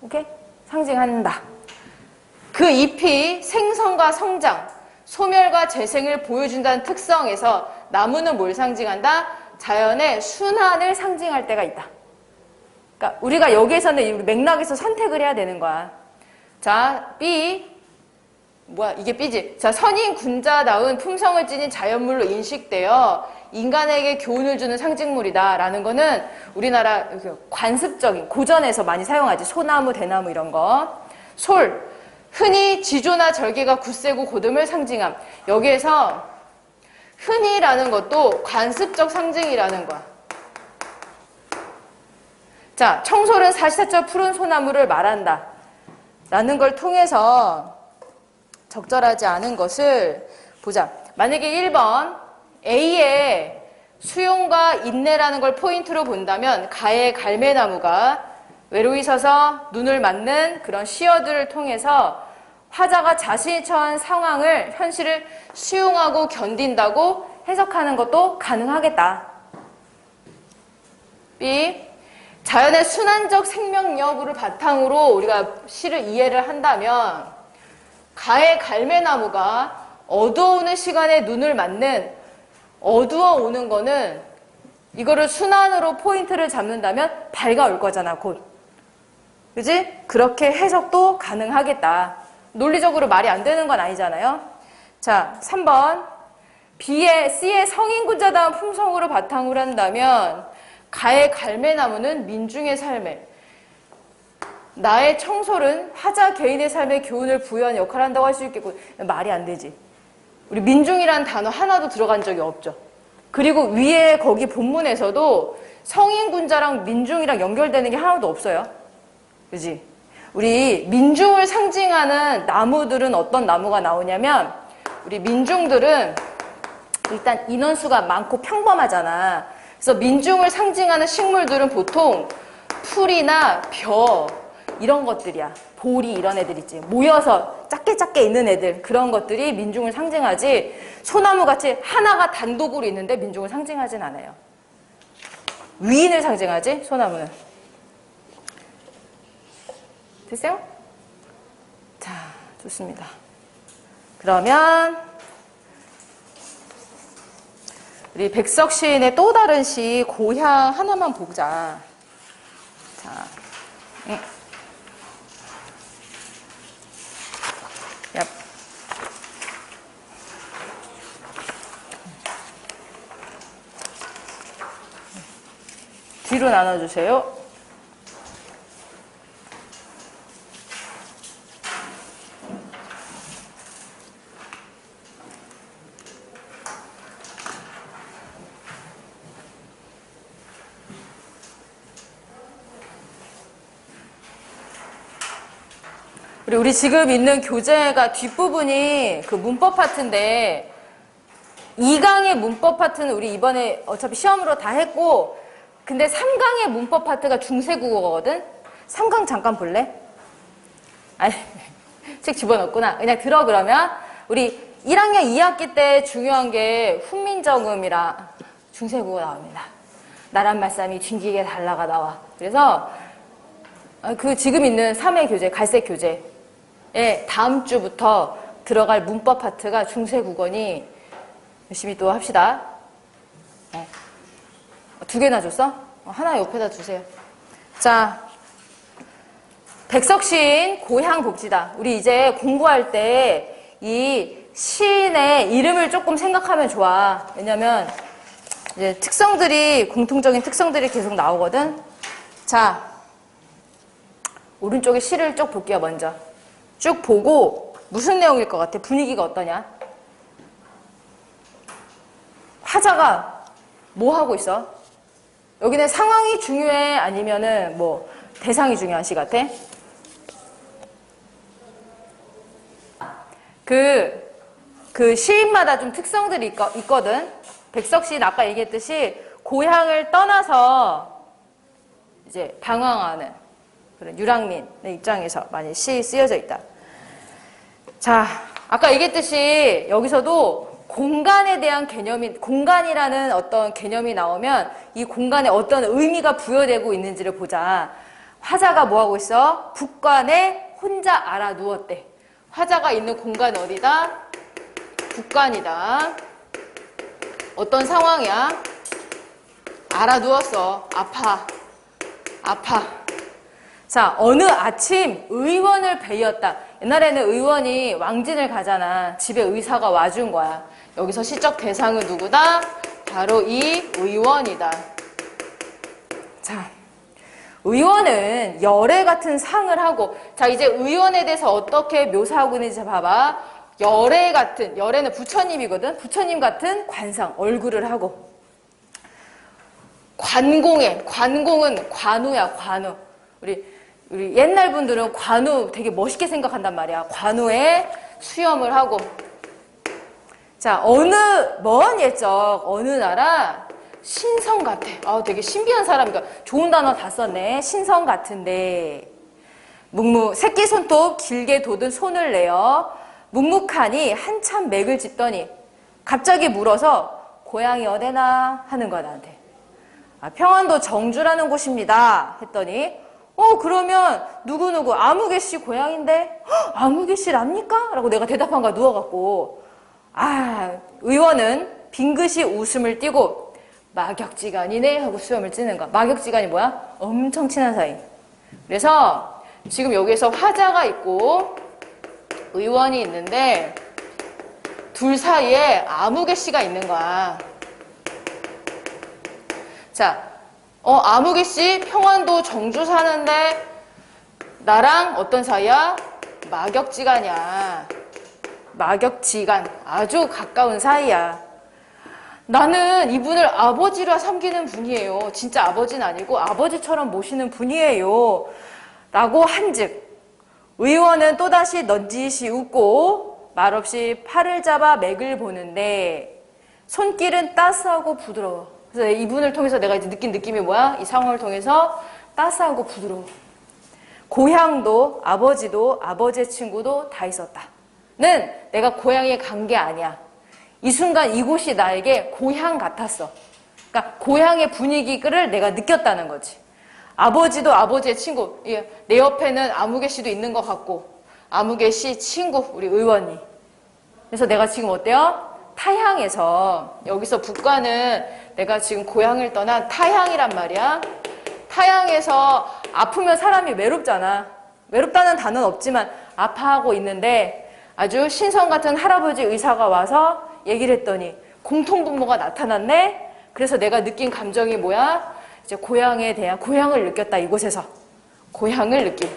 오케이? 상징한다. 그 잎이 생성과 성장, 소멸과 재생을 보여준다는 특성에서 나무는 뭘 상징한다? 자연의 순환을 상징할 때가 있다. 그러니까 우리가 여기에서는 맥락에서 선택을 해야 되는 거야. 자, B. 뭐야, 이게 B지. 자, 선인 군자다운 품성을 지닌 자연물로 인식되어 인간에게 교훈을 주는 상징물이다. 라는 거는 우리나라 관습적인, 고전에서 많이 사용하지. 소나무, 대나무 이런 거. 솔. 흔히 지조나 절개가 굳세고 고듬을 상징함. 여기에서 흔히라는 것도 관습적 상징이라는 거야. 자, 청솔은 사시사철 푸른 소나무를 말한다. 라는 걸 통해서 적절하지 않은 것을 보자. 만약에 1번 A의 수용과 인내라는 걸 포인트로 본다면 가의 갈매나무가 외로이 서서 눈을 맞는 그런 시어들을 통해서 화자가 자신이 처한 상황을, 현실을 수용하고 견딘다고 해석하는 것도 가능하겠다. B. 자연의 순환적 생명 여부를 바탕으로 우리가 시를 이해를 한다면 가의 갈매나무가 어두워오는 시간에 눈을 맞는 어두워오는 거는 이거를 순환으로 포인트를 잡는다면 밝아올 거잖아, 곧. 그지? 그렇게 해석도 가능하겠다. 논리적으로 말이 안 되는 건 아니잖아요. 자, 3번. C의 성인군자다운 품성으로 바탕으로 한다면 가의 갈매나무는 민중의 삶에, 나의 청솔은 화자 개인의 삶에 교훈을 부여하는 역할을 한다고 할 수 있겠고, 말이 안 되지. 우리 민중이라는 단어 하나도 들어간 적이 없죠. 그리고 위에 거기 본문에서도 성인군자랑 민중이랑 연결되는 게 하나도 없어요. 그지? 우리 민중을 상징하는 나무들은 어떤 나무가 나오냐면, 우리 민중들은 일단 인원수가 많고 평범하잖아. 그래서 민중을 상징하는 식물들은 보통 풀이나 벼 이런 것들이야. 보리 이런 애들 있지. 모여서 작게 있는 애들, 그런 것들이 민중을 상징하지, 소나무같이 하나가 단독으로 있는데 민중을 상징하진 않아요. 위인을 상징하지, 소나무는. 됐어요? 자, 좋습니다. 그러면 우리 백석 시인의 또 다른 시 고향 하나만 보자. 자, 야. 뒤로 나눠주세요. 우리 지금 있는 교재가 뒷부분이 그 문법 파트인데, 2강의 문법 파트는 우리 이번에 어차피 시험으로 다 했고, 근데 3강의 문법 파트가 중세국어거든? 3강 잠깐 볼래? 아니, 책 집어넣었구나. 그냥 들어, 그러면. 우리 1학년 2학기 때 중요한 게 훈민정음이라 중세국어 나옵니다. 나란 말씀이 징기게 달라가 나와. 그래서 그 지금 있는 3회 교재, 갈색 교재, 다음 주부터 들어갈 문법 파트가 중세국어니 열심히 또 합시다. 2개나 줬어? 하나 옆에다 두세요. 자, 백석 시인 고향 봅시다. 우리 이제 공부할 때 이 시인의 이름을 조금 생각하면 좋아. 왜냐면 이제 특성들이, 공통적인 특성들이 계속 나오거든. 자, 오른쪽에 시를 쭉 볼게요. 먼저 쭉 보고 무슨 내용일 것 같아? 분위기가 어떠냐? 화자가 뭐 하고 있어? 여기는 상황이 중요해? 아니면은 뭐 대상이 중요한 시 같아? 그 시인마다 좀 특성들이 있거든. 백석 시인 아까 얘기했듯이 고향을 떠나서 이제 방황하는 그런 유랑민의 입장에서 많이 시 쓰여져 있다. 자, 아까 얘기했듯이 여기서도 공간에 대한 개념이, 공간이라는 어떤 개념이 나오면 이 공간에 어떤 의미가 부여되고 있는지를 보자. 화자가 뭐 하고 있어? 북관에 혼자 알아 누웠대. 화자가 있는 공간 어디다? 북관이다. 어떤 상황이야? 알아 누웠어. 아파. 자, 어느 아침 의원을 뵈었다. 옛날에는 의원이 왕진을 가잖아. 집에 의사가 와준 거야. 여기서 시적 대상은 누구다? 바로 이 의원이다. 자, 의원은 열애 같은 상을 하고, 자, 이제 의원에 대해서 어떻게 묘사하고 있는지 봐봐. 열애 같은, 열애는 부처님이거든? 부처님 같은 관상, 얼굴을 하고. 관공은 관우야, 관우. 우리 옛날 분들은 관우 되게 멋있게 생각한단 말이야. 관우에 수염을 하고. 자, 먼 옛적 어느 나라 신성 같아. 되게 신비한 사람이니까 좋은 단어 다 썼네. 신성 같은데 새끼 손톱 길게 돋은 손을 내어 묵묵하니 한참 맥을 짚더니 갑자기 물어서 고향이 어디나 하는 거야 나한테. 평안도 정주라는 곳입니다 했더니 그러면 누구누구 아무개 씨 고향인데 아무개 씨랍니까? 라고 내가 대답한 거야 누워갖고. 의원은 빙긋이 웃음을 띠고 막역지간이네 하고 수염을 찌는 거야. 막역지간이 뭐야? 엄청 친한 사이. 그래서 지금 여기에서 화자가 있고 의원이 있는데 둘 사이에 아무개 씨가 있는 거야. 자, 아무개 씨 평안도 정주 사는데 나랑 어떤 사이야? 막역지간이야. 막역지간. 아주 가까운 사이야. 나는 이분을 아버지라 섬기는 분이에요. 진짜 아버지는 아니고 아버지처럼 모시는 분이에요. 라고 한즉 의원은 또다시 넌지시 웃고 말없이 팔을 잡아 맥을 보는데 손길은 따스하고 부드러워. 그래서 이분을 통해서 내가 이제 느낀 느낌이 뭐야? 이 상황을 통해서 따스하고 부드러워. 고향도 아버지도 아버지의 친구도 다 있었다. 는 내가 고향에 간 게 아니야. 이 순간 이곳이 나에게 고향 같았어. 그러니까 고향의 분위기를 내가 느꼈다는 거지. 아버지도 아버지의 친구. 내 옆에는 아무개 씨도 있는 것 같고 아무개 씨 친구 우리 의원이. 그래서 내가 지금 어때요? 타향에서 여기서 북과는 내가 지금 고향을 떠난 타향이란 말이야. 타향에서 아프면 사람이 외롭잖아. 외롭다는 단어는 없지만 아파하고 있는데 아주 신성 같은 할아버지 의사가 와서 얘기를 했더니 공통분모가 나타났네. 그래서 내가 느낀 감정이 뭐야? 이제 고향에 대한 고향을 느꼈다. 이곳에서 고향을 느낌.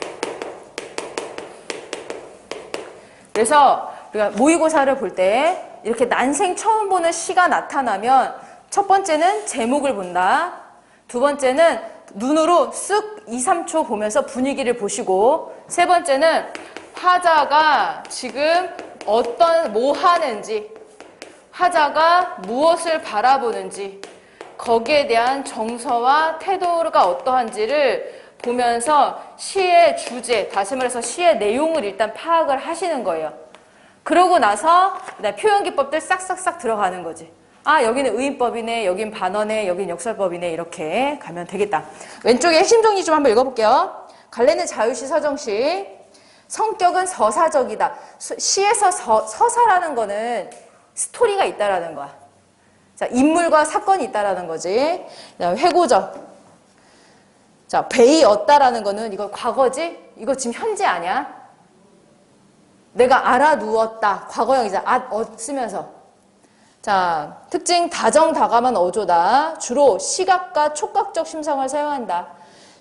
그래서 우리가 모의고사를 볼 때 이렇게 난생 처음 보는 시가 나타나면 첫 번째는 제목을 본다. 두 번째는 눈으로 쓱 2, 3초 보면서 분위기를 보시고 세 번째는 화자가 지금 뭐 하는지 화자가 무엇을 바라보는지 거기에 대한 정서와 태도가 어떠한지를 보면서 시의 주제, 다시 말해서 시의 내용을 일단 파악을 하시는 거예요. 그러고 나서 표현기법들 싹싹싹 들어가는 거지. 여기는 의인법이네, 여긴 반어네, 여긴 역설법이네 이렇게 가면 되겠다. 왼쪽에 핵심 정리 좀 한번 읽어볼게요. 갈래는 자유시 서정시. 성격은 서사적이다. 시에서 서사라는 거는 스토리가 있다라는 거야. 자, 인물과 사건이 있다라는 거지. 회고적. 자, 베이었다라는 거는 이거 과거지? 이거 지금 현재 아니야? 내가 알아누웠다. 과거형이자 쓰면서. 자, 특징 다정다감한 어조다. 주로 시각과 촉각적 심성을 사용한다.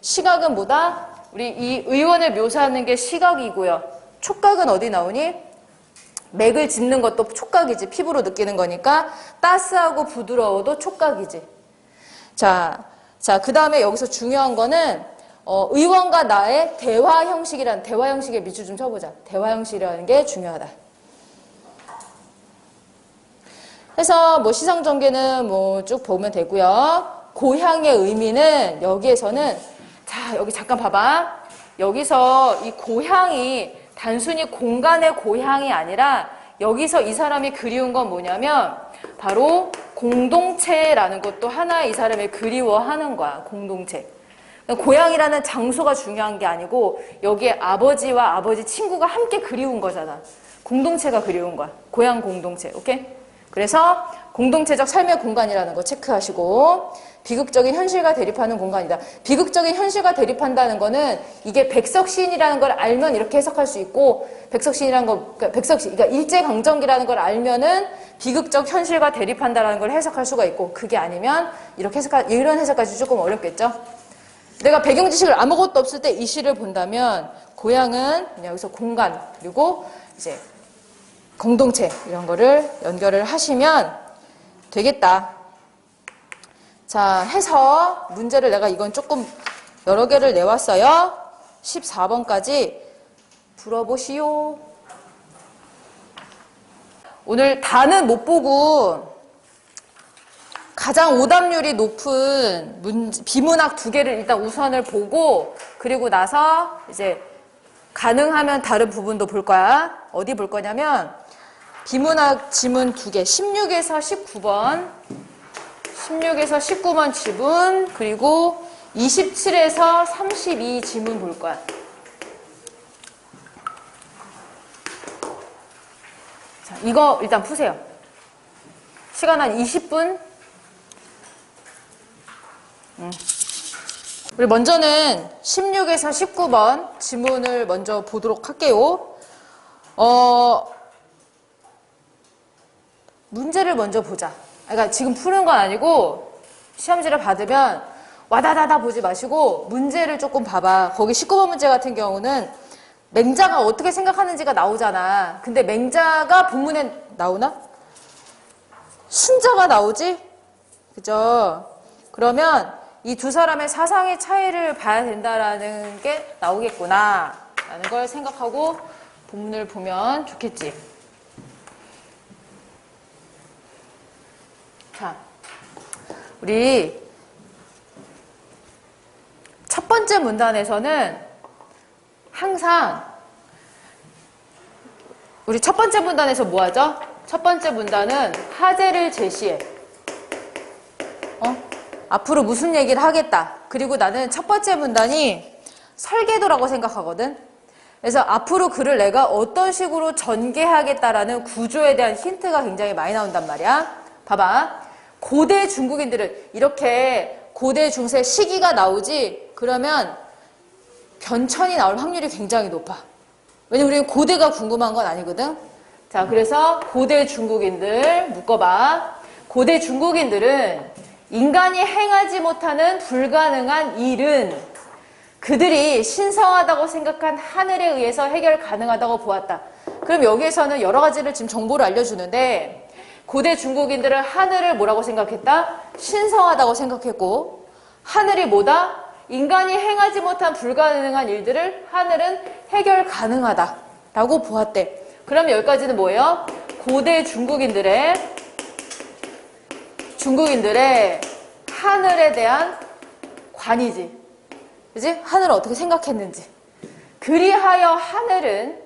시각은 뭐다? 우리 이 의원을 묘사하는 게 시각이고요. 촉각은 어디 나오니? 맥을 짚는 것도 촉각이지. 피부로 느끼는 거니까 따스하고 부드러워도 촉각이지. 자, 그 다음에 여기서 중요한 거는 의원과 나의 대화 형식에 밑줄 좀 쳐보자. 대화 형식이라는 게 중요하다. 그래서 시성전개는 쭉 보면 되고요. 고향의 의미는 여기에서는 자, 여기 잠깐 봐봐. 여기서 이 고향이 단순히 공간의 고향이 아니라 여기서 이 사람이 그리운 건 뭐냐면 바로 공동체라는 것도 하나의 이 사람이 그리워하는 거야. 공동체. 고향이라는 장소가 중요한 게 아니고 여기에 아버지와 아버지 친구가 함께 그리운 거잖아. 공동체가 그리운 거야. 고향 공동체. 오케이? 그래서 공동체적 삶의 공간이라는 거 체크하시고 비극적인 현실과 대립하는 공간이다. 비극적인 현실과 대립한다는 거는 이게 백석시인이라는 걸 알면 이렇게 해석할 수 있고 백석시인이라는 거, 그러니까 일제강점기라는 걸 알면은 비극적 현실과 대립한다라는 걸 해석할 수가 있고 그게 아니면 이런 해석까지 조금 어렵겠죠. 내가 배경 지식을 아무것도 없을 때 이 시를 본다면 고향은 그냥 여기서 공간 그리고 이제 공동체 이런 거를 연결을 하시면 되겠다. 자, 해서 문제를 내가 이건 조금 여러 개를 내왔어요. 14번까지 풀어보시오. 오늘 다는 못 보고 가장 오답률이 높은 비문학 2개를 일단 우선을 보고 그리고 나서 이제 가능하면 다른 부분도 볼 거야. 어디 볼 거냐면 비문학 지문 2개, 16에서 19번, 16에서 19번 지문, 그리고 27에서 32 지문 볼 거야. 자, 이거 일단 푸세요. 시간 한 20분. 우리 먼저는 16에서 19번 지문을 먼저 보도록 할게요. 문제를 먼저 보자. 그러니까 지금 푸는 건 아니고 시험지를 받으면 와다다다 보지 마시고 문제를 조금 봐봐. 거기 19번 문제 같은 경우는 맹자가 어떻게 생각하는지가 나오잖아. 근데 맹자가 본문에 나오나? 순자가 나오지? 그죠? 그러면 이 두 사람의 사상의 차이를 봐야 된다라는 게 나오겠구나 라는 걸 생각하고 본문을 보면 좋겠지. 자, 우리 첫 번째 문단에서는 항상 우리 첫 번째 문단에서 뭐 하죠? 첫 번째 문단은 하재를 제시해. 앞으로 무슨 얘기를 하겠다. 그리고 나는 첫 번째 문단이 설계도라고 생각하거든. 그래서 앞으로 글을 내가 어떤 식으로 전개하겠다라는 구조에 대한 힌트가 굉장히 많이 나온단 말이야. 봐봐. 고대 중국인들은 이렇게 고대 중세 시기가 나오지 그러면 변천이 나올 확률이 굉장히 높아. 왜냐면 우리는 고대가 궁금한 건 아니거든. 자, 그래서 고대 중국인들 묶어봐. 고대 중국인들은 인간이 행하지 못하는 불가능한 일은 그들이 신성하다고 생각한 하늘에 의해서 해결 가능하다고 보았다. 그럼 여기에서는 여러 가지를 지금 정보를 알려주는데 고대 중국인들은 하늘을 뭐라고 생각했다? 신성하다고 생각했고 하늘이 뭐다? 인간이 행하지 못한 불가능한 일들을 하늘은 해결 가능하다라고 보았대. 그럼 여기까지는 뭐예요? 고대 중국인들의 하늘에 대한 관이지. 그지? 하늘을 어떻게 생각했는지. 그리하여 하늘은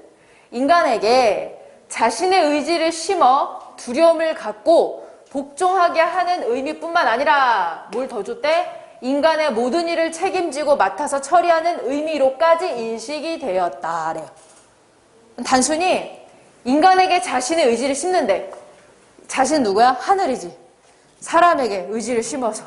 인간에게 자신의 의지를 심어 두려움을 갖고 복종하게 하는 의미뿐만 아니라 뭘 더 줬대? 인간의 모든 일을 책임지고 맡아서 처리하는 의미로까지 인식이 되었다. 그래요. 단순히 인간에게 자신의 의지를 심는데 자신은 누구야? 하늘이지. 사람에게 의지를 심어서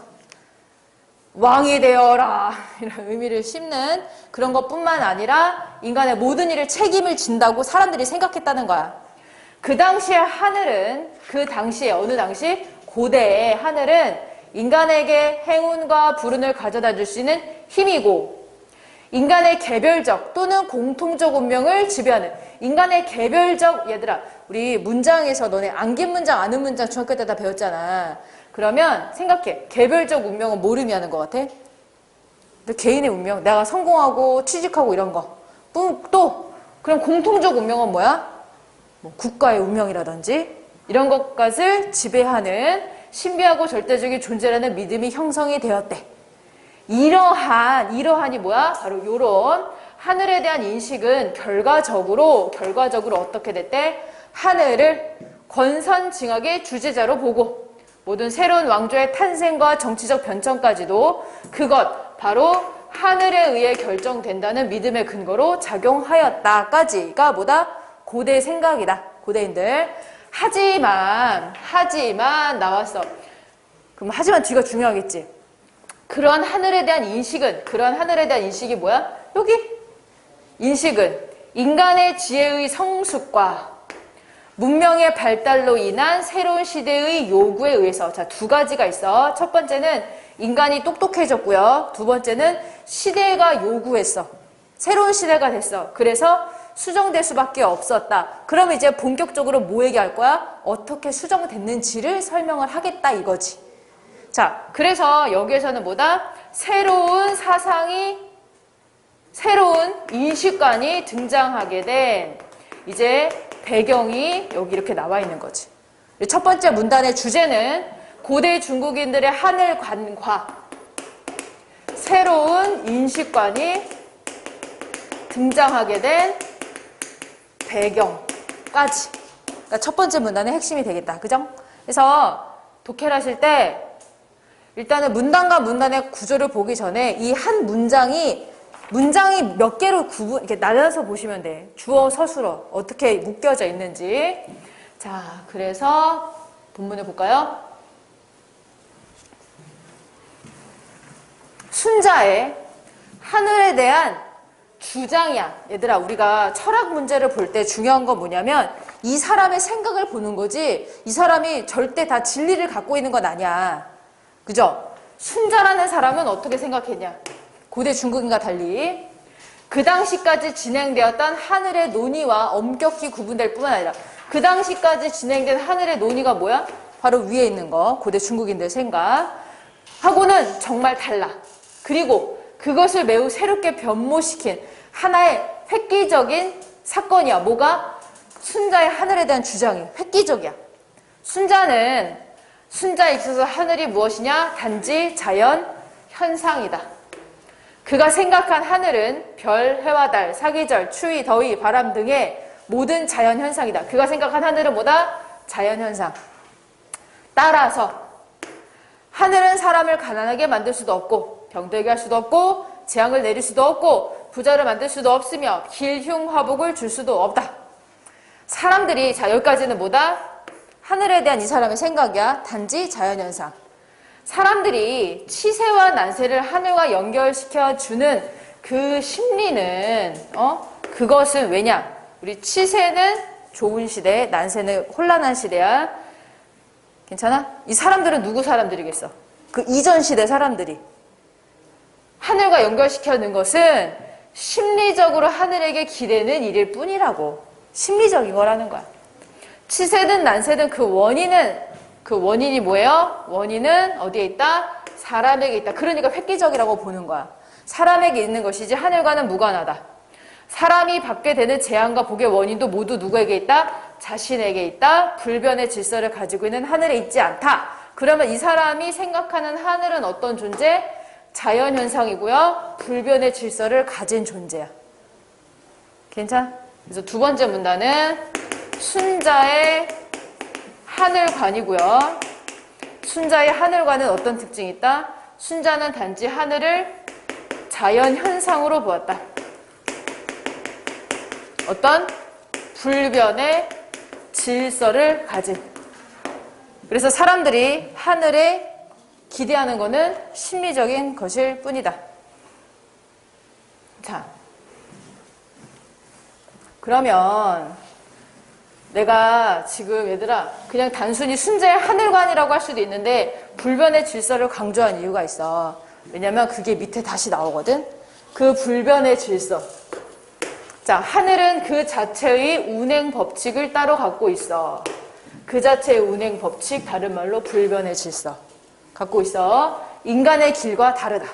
왕이 되어라 이런 의미를 심는 그런 것뿐만 아니라 인간의 모든 일을 책임을 진다고 사람들이 생각했다는 거야. 그 당시의 하늘은 어느 당시? 고대의 하늘은 인간에게 행운과 불운을 가져다 줄 수 있는 힘이고 인간의 개별적 또는 공통적 운명을 지배하는 인간의 개별적 얘들아 우리 문장에서 너네 암긴 문장 아는 문장 중학교 때 다 배웠잖아. 그러면 생각해. 개별적 운명은 뭘 의미하는 것 같아? 개인의 운명. 내가 성공하고 취직하고 이런 거. 또 그럼 공통적 운명은 뭐야? 뭐 국가의 운명이라든지 이런 것까지 지배하는 신비하고 절대적인 존재라는 믿음이 형성이 되었대. 이러한이 뭐야? 바로 요런 하늘에 대한 인식은 결과적으로 어떻게 됐대? 하늘을 권선징악의 주제자로 보고 모든 새로운 왕조의 탄생과 정치적 변천까지도 그것 바로 하늘에 의해 결정된다는 믿음의 근거로 작용하였다까지가 뭐다? 고대 생각이다. 고대인들. 하지만 나왔어. 그럼 하지만 뒤가 중요하겠지. 그런 하늘에 대한 인식이 뭐야? 여기 인식은 인간의 지혜의 성숙과 문명의 발달로 인한 새로운 시대의 요구에 의해서 자, 두 가지가 있어. 첫 번째는 인간이 똑똑해졌고요. 두 번째는 시대가 요구했어. 새로운 시대가 됐어. 그래서 수정될 수밖에 없었다. 그럼 이제 본격적으로 뭐 얘기할 거야? 어떻게 수정됐는지를 설명을 하겠다 이거지. 자, 그래서 여기에서는 뭐다? 새로운 사상이 새로운 인식관이 등장하게 된 이제 배경이 여기 이렇게 나와 있는 거지. 첫 번째 문단의 주제는 고대 중국인들의 하늘관과 새로운 인식관이 등장하게 된 배경까지. 그러니까 첫 번째 문단의 핵심이 되겠다. 그죠? 그래서 독해를 하실 때 일단은 문단과 문단의 구조를 보기 전에 이 한 문장이 몇 개로 이렇게 나눠서 보시면 돼. 주어, 서술어 어떻게 묶여져 있는지. 자, 그래서 본문을 볼까요? 순자의 하늘에 대한 주장이야. 얘들아, 우리가 철학 문제를 볼 때 중요한 건 뭐냐면 이 사람의 생각을 보는 거지 이 사람이 절대 다 진리를 갖고 있는 건 아니야. 그죠? 순자라는 사람은 어떻게 생각했냐? 고대 중국인과 달리 그 당시까지 진행되었던 하늘의 논의와 엄격히 구분될 뿐만 아니라 그 당시까지 진행된 하늘의 논의가 뭐야? 바로 위에 있는 거, 고대 중국인들 생각하고는 정말 달라. 그리고 그것을 매우 새롭게 변모시킨 하나의 획기적인 사건이야. 뭐가? 순자의 하늘에 대한 주장이 획기적이야. 순자에 있어서 하늘이 무엇이냐? 단지 자연 현상이다. 그가 생각한 하늘은 별, 해와 달, 사계절, 추위, 더위, 바람 등의 모든 자연 현상이다. 그가 생각한 하늘은 뭐다? 자연 현상. 따라서 하늘은 사람을 가난하게 만들 수도 없고 병들게 할 수도 없고 재앙을 내릴 수도 없고 부자를 만들 수도 없으며 길흉화복을 줄 수도 없다. 사람들이, 자, 여기까지는 뭐다? 하늘에 대한 이 사람의 생각이야. 단지 자연현상. 사람들이 치세와 난세를 하늘과 연결시켜주는 그 심리는, 그것은 왜냐? 우리 치세는 좋은 시대, 난세는 혼란한 시대야. 괜찮아? 이 사람들은 누구 사람들이겠어? 그 이전 시대 사람들이. 하늘과 연결시켜는 것은 심리적으로 하늘에게 기대는 일일 뿐이라고. 심리적인 거라는 거야. 치세든 난세든 그 원인이 뭐예요? 원인은 어디에 있다? 사람에게 있다. 그러니까 획기적이라고 보는 거야. 사람에게 있는 것이지 하늘과는 무관하다. 사람이 받게 되는 재앙과 복의 원인도 모두 누구에게 있다? 자신에게 있다. 불변의 질서를 가지고 있는 하늘에 있지 않다. 그러면 이 사람이 생각하는 하늘은 어떤 존재? 자연현상이고요. 불변의 질서를 가진 존재야. 괜찮아? 그래서 두 번째 문단은 순자의 하늘관이고요. 순자의 하늘관은 어떤 특징이 있다? 순자는 단지 하늘을 자연현상으로 보았다. 어떤 불변의 질서를 가진. 그래서 사람들이 하늘에 기대하는 것은 심리적인 것일 뿐이다. 자, 그러면 내가 지금 얘들아 그냥 단순히 순자의 하늘관이라고 할 수도 있는데 불변의 질서를 강조한 이유가 있어. 왜냐면 그게 밑에 다시 나오거든. 그 불변의 질서. 자, 하늘은 그 자체의 운행 법칙을 따로 갖고 있어. 그 자체의 운행 법칙, 다른 말로 불변의 질서 갖고 있어. 인간의 길과 다르다.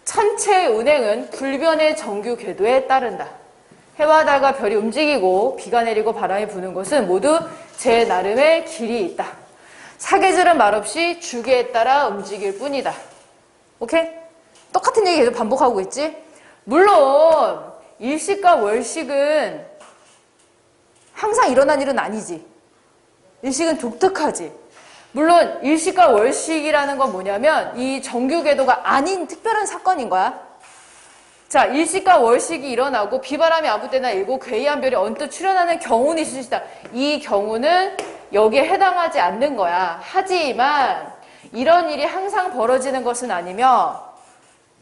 천체의 운행은 불변의 정규 궤도에 따른다. 해와 달과 별이 움직이고 비가 내리고 바람이 부는 것은 모두 제 나름의 길이 있다. 사계절은 말없이 주기에 따라 움직일 뿐이다. 오케이? 똑같은 얘기 계속 반복하고 있지? 물론 일식과 월식은 항상 일어난 일은 아니지. 일식은 독특하지. 물론 일식과 월식이라는 건 뭐냐면 이 정규궤도가 아닌 특별한 사건인 거야. 자, 일식과 월식이 일어나고 비바람이 아무 때나 일고 괴이한 별이 언뜻 출현하는 경우는 있을 수 있다. 이 경우는 여기에 해당하지 않는 거야. 하지만 이런 일이 항상 벌어지는 것은 아니며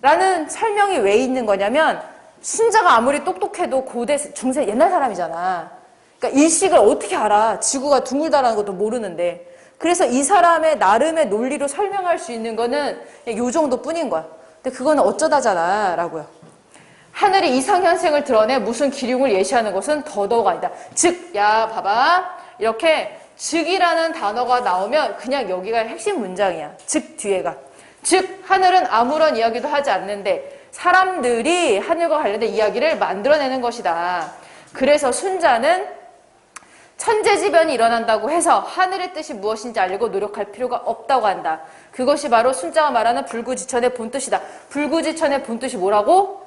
라는 설명이 왜 있는 거냐면 순자가 아무리 똑똑해도 고대 중세 옛날 사람이잖아. 그러니까 일식을 어떻게 알아? 지구가 둥글다라는 것도 모르는데. 그래서 이 사람의 나름의 논리로 설명할 수 있는 거는 요 정도뿐인 거야. 근데 그거는 어쩌다잖아 라고요. 하늘이 이상현상을 드러내 무슨 기륭을 예시하는 것은 더더욱 아니다. 즉, 야 봐봐. 이렇게 즉이라는 단어가 나오면 그냥 여기가 핵심 문장이야. 즉 뒤에가. 즉 하늘은 아무런 이야기도 하지 않는데 사람들이 하늘과 관련된 이야기를 만들어내는 것이다. 그래서 순자는 천재지변이 일어난다고 해서 하늘의 뜻이 무엇인지 알고 노력할 필요가 없다고 한다. 그것이 바로 순자가 말하는 불구지천의 본뜻이다. 불구지천의 본뜻이 뭐라고?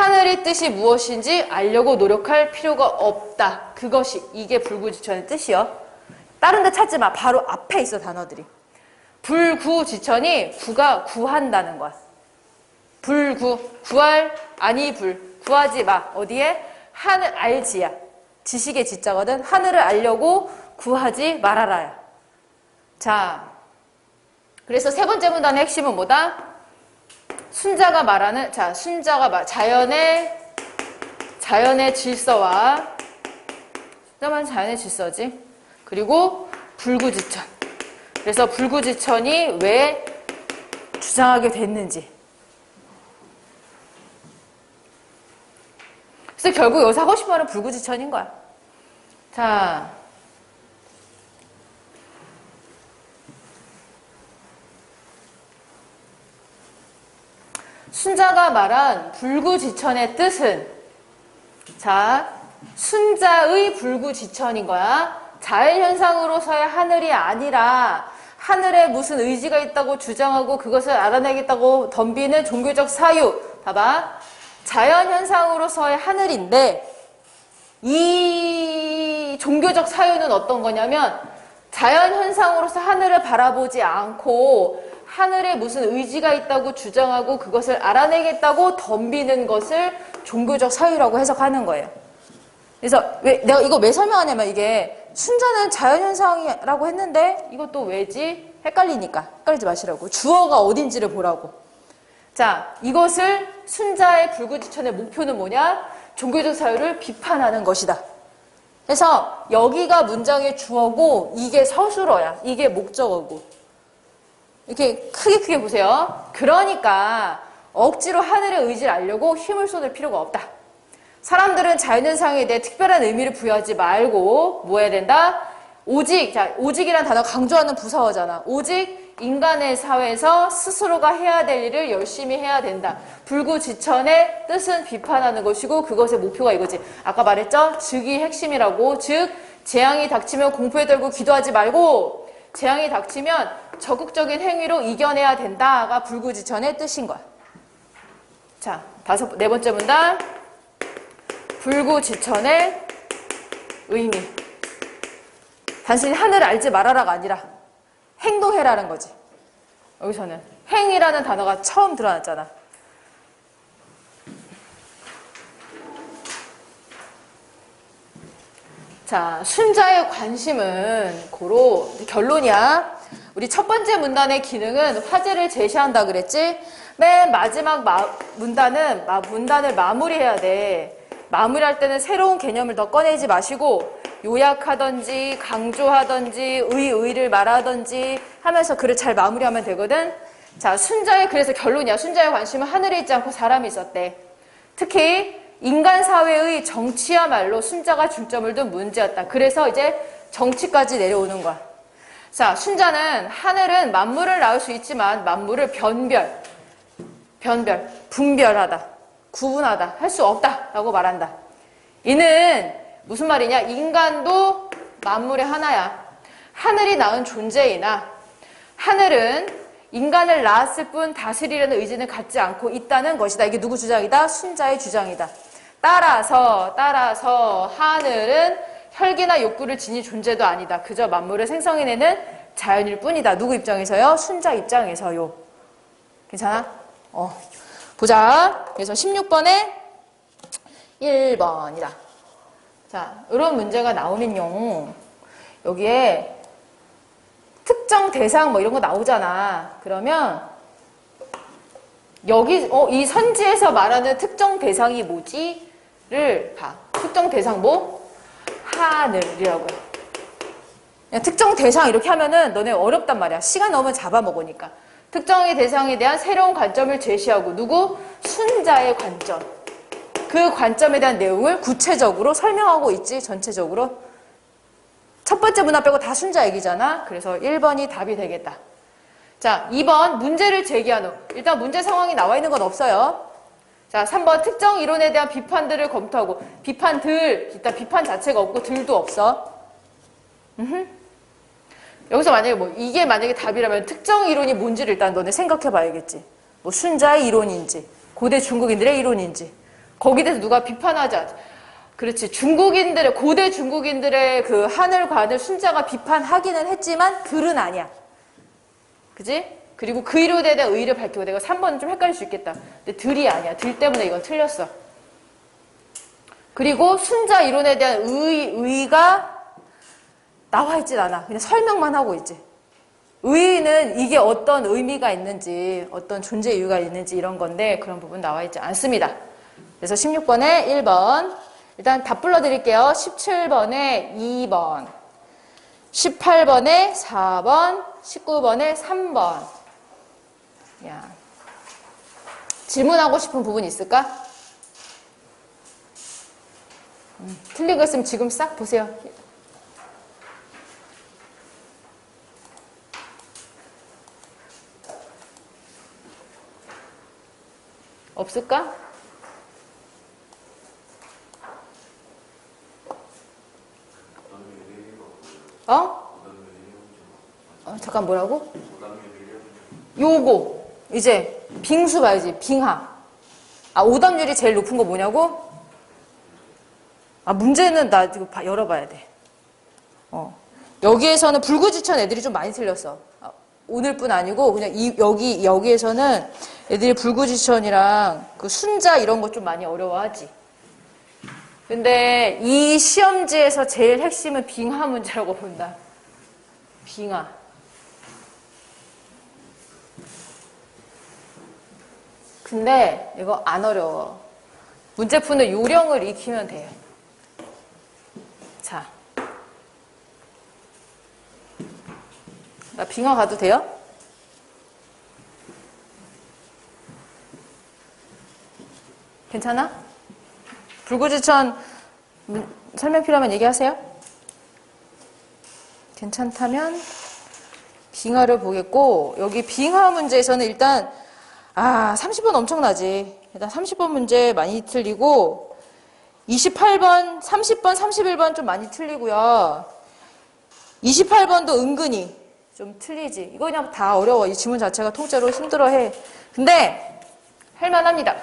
하늘의 뜻이 무엇인지 알려고 노력할 필요가 없다. 그것이 이게 불구지천의 뜻이요. 다른 데 찾지 마. 바로 앞에 있어 단어들이. 불구지천이 구가 구한다는 거야. 불구, 구할, 아니 불. 구하지 마. 어디에? 하늘 알지야. 지식의 지자거든. 하늘을 알려고 구하지 말아라야. 자, 그래서 세 번째 문단의 핵심은 뭐다? 순자가 말하는, 자, 순자가 자연의 질서와, 자연의 질서지. 그리고 불구지천. 그래서 불구지천이 왜 주장하게 됐는지. 그래서 결국 여기서 하고 싶은 말은 불구지천인 거야. 자, 순자가 말한 불구지천의 뜻은, 자, 순자의 불구지천인 거야. 자연현상으로서의 하늘이 아니라 하늘에 무슨 의지가 있다고 주장하고 그것을 알아내겠다고 덤비는 종교적 사유. 봐봐. 자연현상으로서의 하늘인데 이 종교적 사유는 어떤 거냐면 자연현상으로서 하늘을 바라보지 않고 하늘에 무슨 의지가 있다고 주장하고 그것을 알아내겠다고 덤비는 것을 종교적 사유라고 해석하는 거예요. 그래서 내가 이거 왜 설명하냐면 이게 순자는 자연현상이라고 했는데 이것도 왜지? 헷갈리니까 헷갈리지 마시라고. 주어가 어딘지를 보라고. 자, 이것을 순자의 불구지천의 목표는 뭐냐? 종교적 사유를 비판하는 것이다. 그래서 여기가 문장의 주어고 이게 서술어야. 이게 목적어고. 이렇게 크게 보세요. 그러니까 억지로 하늘의 의지를 알려고 힘을 쏟을 필요가 없다. 사람들은 자연현상에 대해 특별한 의미를 부여하지 말고 뭐 해야 된다? 오직, 자, 오직이란 단어 강조하는 부사어잖아. 오직 인간의 사회에서 스스로가 해야 될 일을 열심히 해야 된다. 불구지천의 뜻은 비판하는 것이고 그것의 목표가 이거지. 아까 말했죠? 즉이 핵심이라고. 즉 재앙이 닥치면 공포에 떨고 기도하지 말고 재앙이 닥치면 적극적인 행위로 이겨내야 된다가 불구지천의 뜻인 거야. 자, 네 번째 문단. 불구지천의 의미. 단순히 하늘을 알지 말아라가 아니라 행동해라는 거지. 여기서는 행이라는 단어가 처음 드러났잖아. 자, 순자의 관심은 고로 결론이야. 우리 첫 번째 문단의 기능은 화제를 제시한다 그랬지? 맨 마지막 문단을 마무리해야 돼. 마무리할 때는 새로운 개념을 더 꺼내지 마시고 요약하던지 강조하던지 의를 말하던지 하면서 글을 잘 마무리하면 되거든. 자, 그래서 결론이야. 순자의 관심은 하늘에 있지 않고 사람이 있었대. 특히 인간 사회의 정치야말로 순자가 중점을 둔 문제였다. 그래서 이제 정치까지 내려오는 거야. 자, 순자는 하늘은 만물을 낳을 수 있지만 만물을 분별하다, 구분하다, 할 수 없다라고 말한다. 이는 무슨 말이냐? 인간도 만물의 하나야. 하늘이 낳은 존재이나 하늘은 인간을 낳았을 뿐 다스리려는 의지는 갖지 않고 있다는 것이다. 이게 누구 주장이다? 순자의 주장이다. 따라서 하늘은 혈기나 욕구를 지닌 존재도 아니다. 그저 만물을 생성해내는 자연일 뿐이다. 누구 입장에서요? 순자 입장에서요. 괜찮아? 보자. 그래서 16번에 1번이다. 자, 이런 문제가 나오면요. 여기에 특정 대상 뭐 이런 거 나오잖아. 그러면 여기 이 선지에서 말하는 특정 대상이 뭐지?를 봐. 특정 대상 뭐? 하늘이라고. 그냥 특정 대상 이렇게 하면은 너네 어렵단 말이야. 시간 너무 잡아먹으니까. 특정의 대상에 대한 새로운 관점을 제시하고 누구? 순자의 관점. 그 관점에 대한 내용을 구체적으로 설명하고 있지. 전체적으로. 첫 번째 문화 빼고 다 순자 얘기잖아. 그래서 1번이 답이 되겠다. 자, 2번 문제를 제기한 후. 일단 문제 상황이 나와 있는 건 없어요. 자, 3번 특정 이론에 대한 비판들을 검토하고. 일단 비판 자체가 없고 들도 없어. 여기서 만약에 이게 만약에 답이라면 특정 이론이 뭔지를 일단 너네 생각해 봐야겠지. 순자의 이론인지 고대 중국인들의 이론인지 거기에 대해서 누가 비판하지 않죠. 그렇지. 중국인들의, 고대 중국인들의 그 하늘, 관을 순자가 비판하기는 했지만 글은 아니야. 그지? 그리고 그 이론에 대한 의의를 밝히고, 내가 3번은 좀 헷갈릴 수 있겠다. 근데 들이 아니야. 들 때문에 이건 틀렸어. 그리고 순자 이론에 대한 의의가 나와 있진 않아. 그냥 설명만 하고 있지. 의의는 이게 어떤 의미가 있는지, 어떤 존재 이유가 있는지 이런 건데 그런 부분 나와 있지 않습니다. 그래서 16번에 1번. 일단 답 불러드릴게요. 17번에 2번, 18번에 4번, 19번에 3번. 야, 질문하고 싶은 부분 있을까? 틀린 거 있으면 지금 싹 보세요. 없을까? 잠깐 뭐라고? 요거 이제 빙수 봐야지. 빙하. 오답률이 제일 높은 거 뭐냐고? 문제는 나 이거 열어봐야 돼. 여기에서는 불구지천 애들이 좀 많이 틀렸어. 오늘뿐 아니고 그냥 여기에서는 애들이 불구지천이랑 그 순자 이런 거 좀 많이 어려워하지. 근데 이 시험지에서 제일 핵심은 빙하 문제라고 본다. 빙하. 근데 이거 안 어려워. 문제 푸는 요령을 익히면 돼요. 자, 나 빙하 가도 돼요? 괜찮아? 불구지천 설명 필요하면 얘기하세요. 괜찮다면 빙하를 보겠고, 여기 빙하 문제에서는 일단 30번 엄청나지. 일단 30번 문제 많이 틀리고 28번, 30번, 31번 좀 많이 틀리고요. 28번도 은근히 좀 틀리지. 이거 그냥 다 어려워. 이 지문 자체가 통째로 힘들어해. 근데 할만합니다.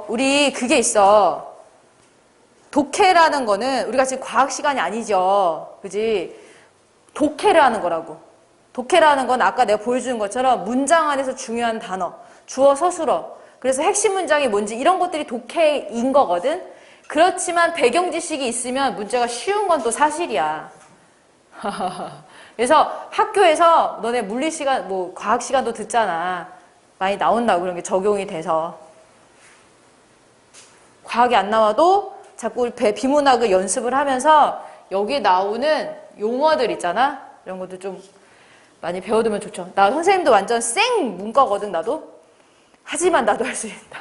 우리 그게 있어. 독해라는 거는 우리가 지금 과학 시간이 아니죠. 그지? 독해를 하는 거라고. 독해라는 건 아까 내가 보여주는 것처럼 문장 안에서 중요한 단어, 주어, 서술어. 그래서 핵심 문장이 뭔지 이런 것들이 독해인 거거든. 그렇지만 배경 지식이 있으면 문제가 쉬운 건 또 사실이야. 그래서 학교에서 너네 물리 시간, 뭐 과학 시간도 듣잖아. 많이 나온다고 그런 게 적용이 돼서. 과학이 안 나와도 자꾸 비문학을 연습을 하면서 여기 나오는 용어들 있잖아. 이런 것도 좀 많이 배워두면 좋죠. 나 선생님도 완전 생 문과거든, 나도. 하지만 나도 할 수 있다.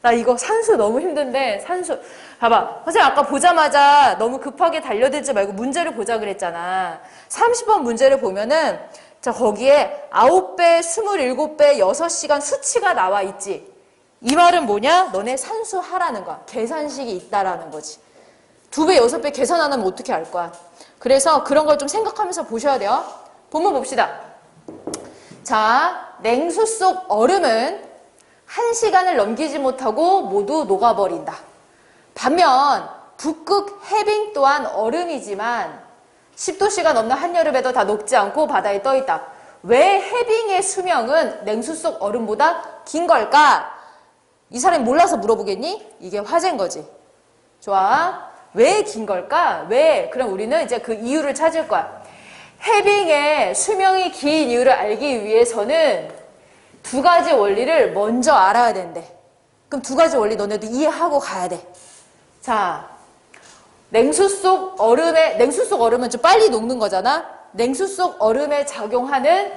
나 이거 산수 너무 힘든데, 산수. 봐봐. 선생님 아까 보자마자 너무 급하게 달려들지 말고 문제를 보자 그랬잖아. 30번 문제를 보면은, 자, 거기에 9배, 27배, 6시간 수치가 나와 있지. 이 말은 뭐냐? 너네 산수하라는 거야. 계산식이 있다라는 거지. 2배, 6배 계산 안 하면 어떻게 알 거야? 그래서 그런 걸 좀 생각하면서 보셔야 돼요. 본문 봅시다. 자, 냉수 속 얼음은 1시간을 넘기지 못하고 모두 녹아버린다. 반면 북극 해빙 또한 얼음이지만 10도씨가 넘는 한여름에도 다 녹지 않고 바다에 떠있다. 왜 해빙의 수명은 냉수 속 얼음보다 긴 걸까? 이 사람이 몰라서 물어보겠니? 이게 화제인 거지. 좋아. 왜 긴 걸까? 왜? 그럼 우리는 이제 그 이유를 찾을 거야. 해빙의 수명이 긴 이유를 알기 위해서는 2가지 원리를 먼저 알아야 된대. 그럼 2가지 원리 너네도 이해하고 가야 돼. 자, 냉수 속 얼음은 좀 빨리 녹는 거잖아. 냉수 속 얼음에 작용하는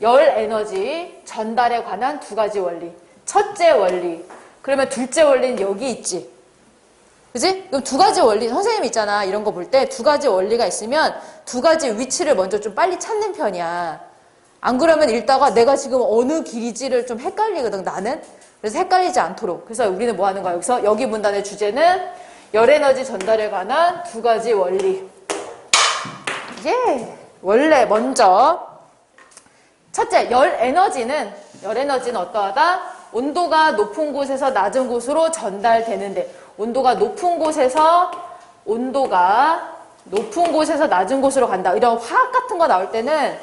열 에너지 전달에 관한 2가지 원리. 첫째 원리. 그러면 둘째 원리는 여기 있지. 그지? 그럼 2가지 원리, 선생님 있잖아. 이런 거 볼 때 2가지 원리가 있으면 2가지 위치를 먼저 좀 빨리 찾는 편이야. 안 그러면 읽다가 내가 지금 어느 길이지를 좀 헷갈리거든, 나는. 그래서 헷갈리지 않도록. 그래서 우리는 뭐 하는 거야? 여기서 여기 문단의 주제는 열에너지 전달에 관한 2가지 원리. 원래 먼저 첫째, 열에너지는 어떠하다? 온도가 높은 곳에서 낮은 곳으로 전달되는데, 온도가 높은 곳에서 낮은 곳으로 간다. 이런 화학 같은 거 나올 때는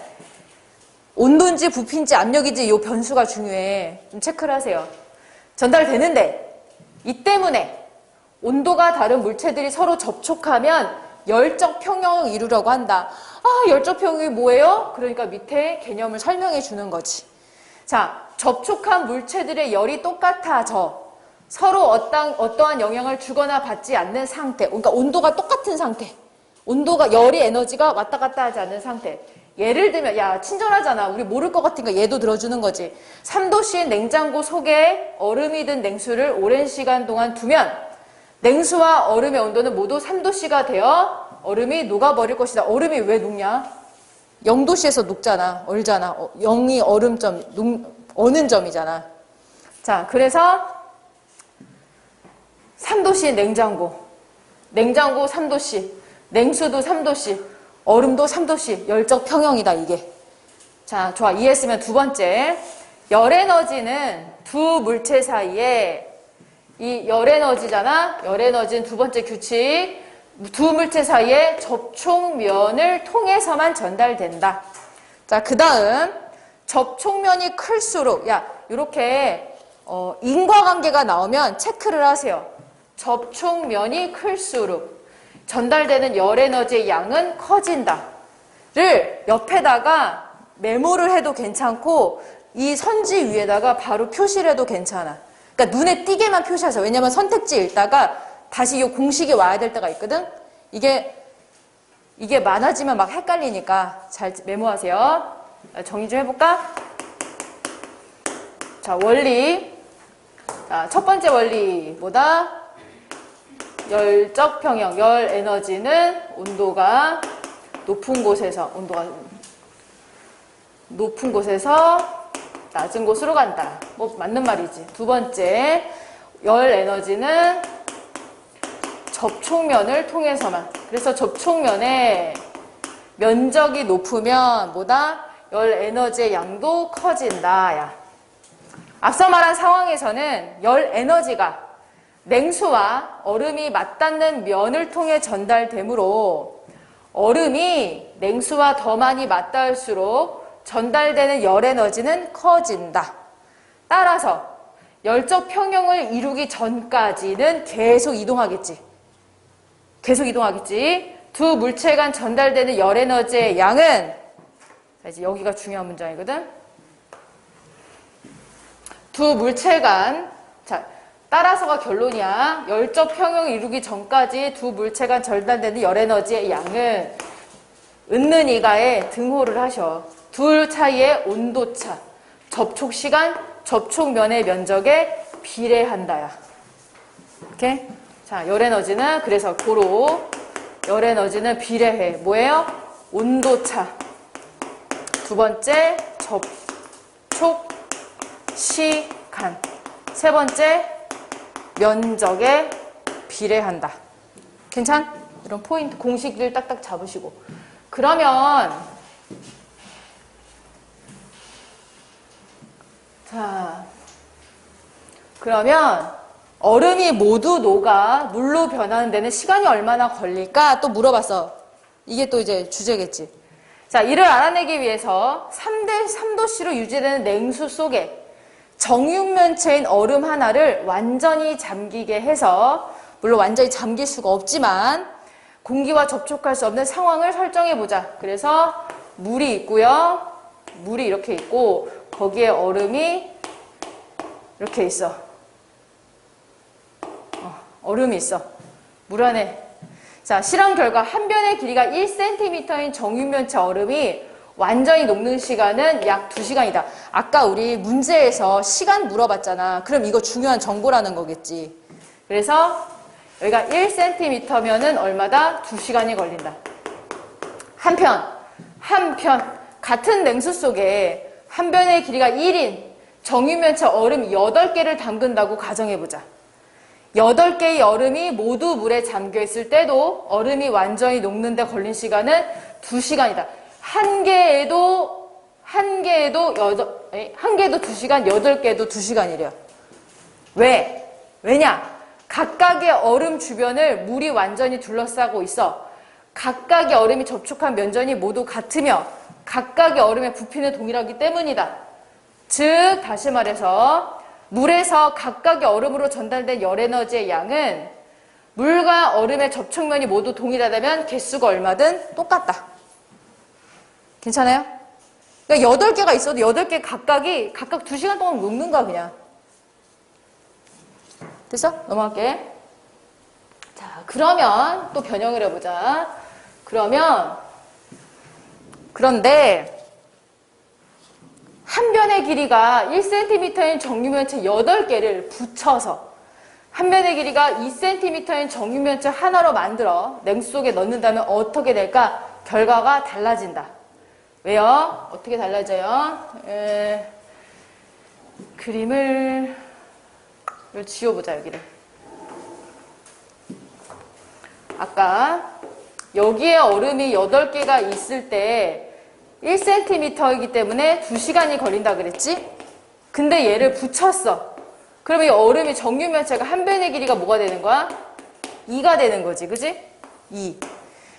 온도인지 부피인지 압력인지 이 변수가 중요해. 좀 체크를 하세요. 전달되는데, 이 때문에 온도가 다른 물체들이 서로 접촉하면 열적 평형을 이루려고 한다. 아, 열적 평형이 뭐예요? 그러니까 밑에 개념을 설명해 주는 거지. 자, 접촉한 물체들의 열이 똑같아져. 서로 어떠한 영향을 주거나 받지 않는 상태. 그러니까 온도가 똑같은 상태. 열이 에너지가 왔다 갔다 하지 않는 상태. 예를 들면, 야, 친절하잖아. 우리 모를 것 같으니까 얘도 들어주는 거지. 3도씨 냉장고 속에 얼음이 든 냉수를 오랜 시간 동안 두면 냉수와 얼음의 온도는 모두 3도씨가 되어 얼음이 녹아버릴 것이다. 얼음이 왜 녹냐? 0도씨에서 녹잖아. 얼잖아. 0이 어는 점이잖아. 자, 그래서 3도씨 냉장고 3도씨, 냉수도 3도씨, 얼음도 3도씨, 열적 평형이다, 이게. 자, 좋아. 이해했으면 두 번째. 열 에너지는 두 물체 사이에, 이 열 에너지잖아? 열 에너지는 두 번째 규칙. 두 물체 사이에 접촉면을 통해서만 전달된다. 자, 그 다음. 접촉면이 클수록, 야, 요렇게, 인과관계가 나오면 체크를 하세요. 접촉면이 클수록 전달되는 열 에너지의 양은 커진다를 옆에다가 메모를 해도 괜찮고 이 선지 위에다가 바로 표시를 해도 괜찮아. 그러니까 눈에 띄게만 표시하세요. 왜냐면 선택지 읽다가 다시 이 공식이 와야 될 때가 있거든. 이게 많아지면 막 헷갈리니까 잘 메모하세요. 정의 좀 해볼까? 자, 원리. 자, 첫 번째 원리 뭐다? 열적 평형, 열 에너지는 온도가 높은 곳에서 낮은 곳으로 간다. 뭐 맞는 말이지. 두 번째, 열 에너지는 접촉면을 통해서만. 그래서 접촉면의 면적이 높으면 뭐다? 열 에너지의 양도 커진다. 야. 앞서 말한 상황에서는 열 에너지가 냉수와 얼음이 맞닿는 면을 통해 전달되므로 얼음이 냉수와 더 많이 맞닿을수록 전달되는 열 에너지는 커진다. 따라서 열적 평형을 이루기 전까지는 계속 이동하겠지. 두 물체 간 전달되는 열 에너지의 양은, 자, 이제 여기가 중요한 문장이거든. 두 물체 간, 자, 따라서가 결론이야. 열적 평형을 이루기 전까지 두 물체 간 전달되는 열 에너지의 양은 은는 이가에 등호를 하셔. 둘 차이의 온도차, 접촉 시간, 접촉면의 면적에 비례한다야. 오케이? 자, 열 에너지는 그래서 고로 열 에너지는 비례해. 뭐예요? 온도차. 두 번째, 접촉 시간. 세 번째, 면적에 비례한다. 괜찮? 이런 포인트, 공식들 딱딱 잡으시고. 그러면, 얼음이 모두 녹아 물로 변하는 데는 시간이 얼마나 걸릴까? 또 물어봤어. 이게 또 이제 주제겠지. 자, 이를 알아내기 위해서 3도씨로 유지되는 냉수 속에 정육면체인 얼음 하나를 완전히 잠기게 해서, 물론 완전히 잠길 수가 없지만 공기와 접촉할 수 없는 상황을 설정해보자. 그래서 물이 있고요. 물이 이렇게 있고 거기에 얼음이 이렇게 있어. 얼음이 있어. 물 안에. 자, 실험 결과 한 변의 길이가 1cm인 정육면체 얼음이 완전히 녹는 시간은 약 2시간이다. 아까 우리 문제에서 시간 물어봤잖아. 그럼 이거 중요한 정보라는 거겠지. 그래서 여기가 1cm면은 얼마다? 2시간이 걸린다. 한편 같은 냉수 속에 한 변의 길이가 1인 정육면체 얼음 8개를 담근다고 가정해보자. 8개의 얼음이 모두 물에 잠겨있을 때도 얼음이 완전히 녹는데 걸린 시간은 2시간이다. 한 개에도 2시간, 8개도 2시간이래요. 왜냐? 각각의 얼음 주변을 물이 완전히 둘러싸고 있어. 각각의 얼음이 접촉한 면적이 모두 같으며 각각의 얼음의 부피는 동일하기 때문이다. 즉 다시 말해서 물에서 각각의 얼음으로 전달된 열에너지의 양은 물과 얼음의 접촉면이 모두 동일하다면 개수가 얼마든 똑같다. 괜찮아요? 그러니까 8개가 있어도 8개 각각 2시간 동안 녹는 거야 그냥. 됐어? 넘어갈게. 자, 그러면 또 변형을 해보자. 그런데 한 변의 길이가 1cm인 정유면체 8개를 붙여서 한 변의 길이가 2cm인 정유면체 하나로 만들어 냉수 속에 넣는다면 어떻게 될까? 결과가 달라진다. 왜요? 어떻게 달라져요? 그림을 지워보자, 여기를. 아까 여기에 얼음이 8개가 있을 때 1cm이기 때문에 2시간이 걸린다 그랬지? 근데 얘를 붙였어. 그러면 이 얼음이 정유면체가 한 변의 길이가 뭐가 되는 거야? 2가 되는 거지, 그지? 2.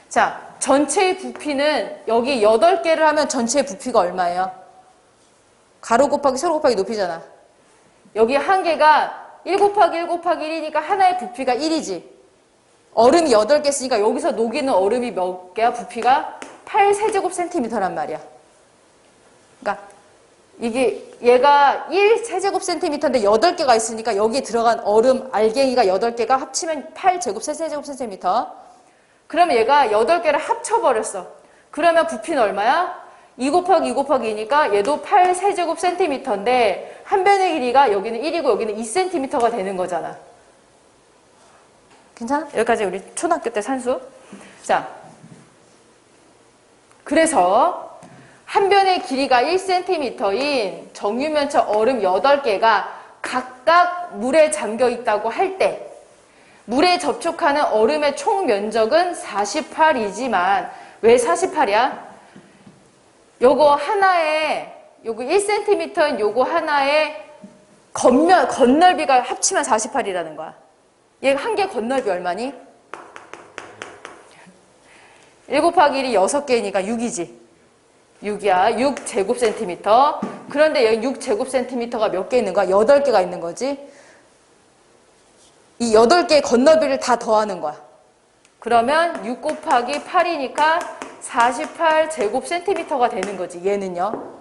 자, 전체의 부피는 여기 8개를 하면 전체의 부피가 얼마예요? 가로 곱하기 세로 곱하기 높이잖아. 여기 한 개가 1 곱하기 1 곱하기 1이니까 하나의 부피가 1이지. 얼음이 8개 쓰니까 여기서 녹이는 얼음이 몇 개야? 부피가 8세제곱센티미터란 말이야. 그러니까 이게 얘가 1세제곱센티미터인데 8개가 있으니까 여기에 들어간 얼음 알갱이가 8개가 합치면 8세제곱센티미터. 그러면 얘가 8개를 합쳐버렸어. 그러면 부피는 얼마야? 2 곱하기 2 곱하기 2니까 얘도 8세제곱센티미터인데 한 변의 길이가 여기는 1이고 여기는 2cm가 되는 거잖아. 괜찮아? 여기까지 우리 초등학교 때 산수. 자, 그래서 한 변의 길이가 1cm인 정유면체 얼음 8개가 각각 물에 잠겨 있다고 할 때 물에 접촉하는 얼음의 총 면적은 48이지만 왜 48이야? 요거 하나에 요거 1cm인 요거 하나의 건널비가 합치면 48이라는 거야. 얘 한 개 건널비 얼마니? 1 곱하기 1이 6개니까 6이지. 6이야. 6제곱센티미터. 그런데 여기 6제곱센티미터가 몇 개 있는 거야? 8개가 있는 거지. 이 8개의 건널비를 다 더하는 거야. 그러면 6 곱하기 8이니까 48제곱센티미터가 되는 거지. 얘는요.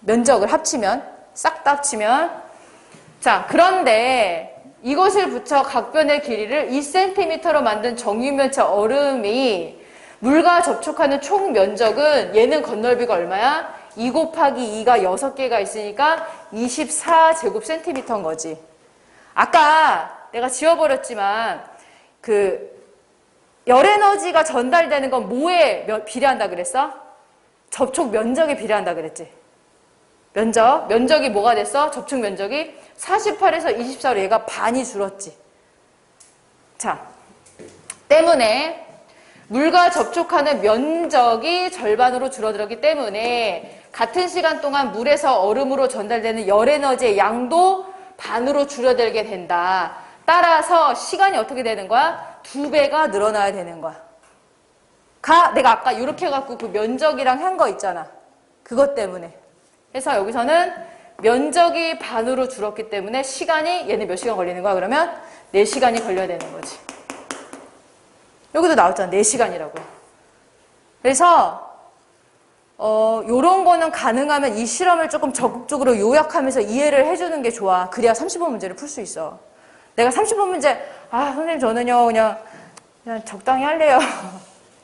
면적을 합치면, 싹 다 합치면. 자, 그런데 이것을 붙여 각 변의 길이를 2cm로 만든 정유면체 얼음이 물과 접촉하는 총 면적은 얘는 건널비가 얼마야? 2 곱하기 2가 6개가 있으니까 24제곱센티미터인 거지. 아까 내가 지워버렸지만 열에너지가 전달되는 건 뭐에 비례한다 그랬어? 접촉 면적에 비례한다 그랬지. 면적이 뭐가 됐어? 접촉 면적이 48에서 24로 얘가 반이 줄었지. 자, 때문에 물과 접촉하는 면적이 절반으로 줄어들었기 때문에 같은 시간 동안 물에서 얼음으로 전달되는 열에너지의 양도 반으로 줄어들게 된다. 따라서 시간이 어떻게 되는 거야? 2배가 늘어나야 되는 거야. 내가 아까 이렇게 해갖고 그 면적이랑 한 거 있잖아. 그것 때문에. 그래서 여기서는 면적이 반으로 줄었기 때문에 시간이 얘는 몇 시간 걸리는 거야? 그러면 4시간이 걸려야 되는 거지. 여기도 나왔잖아. 4시간이라고. 그래서 요런 거는 가능하면 이 실험을 조금 적극적으로 요약하면서 이해를 해주는 게 좋아. 그래야 30번 문제를 풀 수 있어. 내가 30번 문제 선생님 저는요 그냥 적당히 할래요.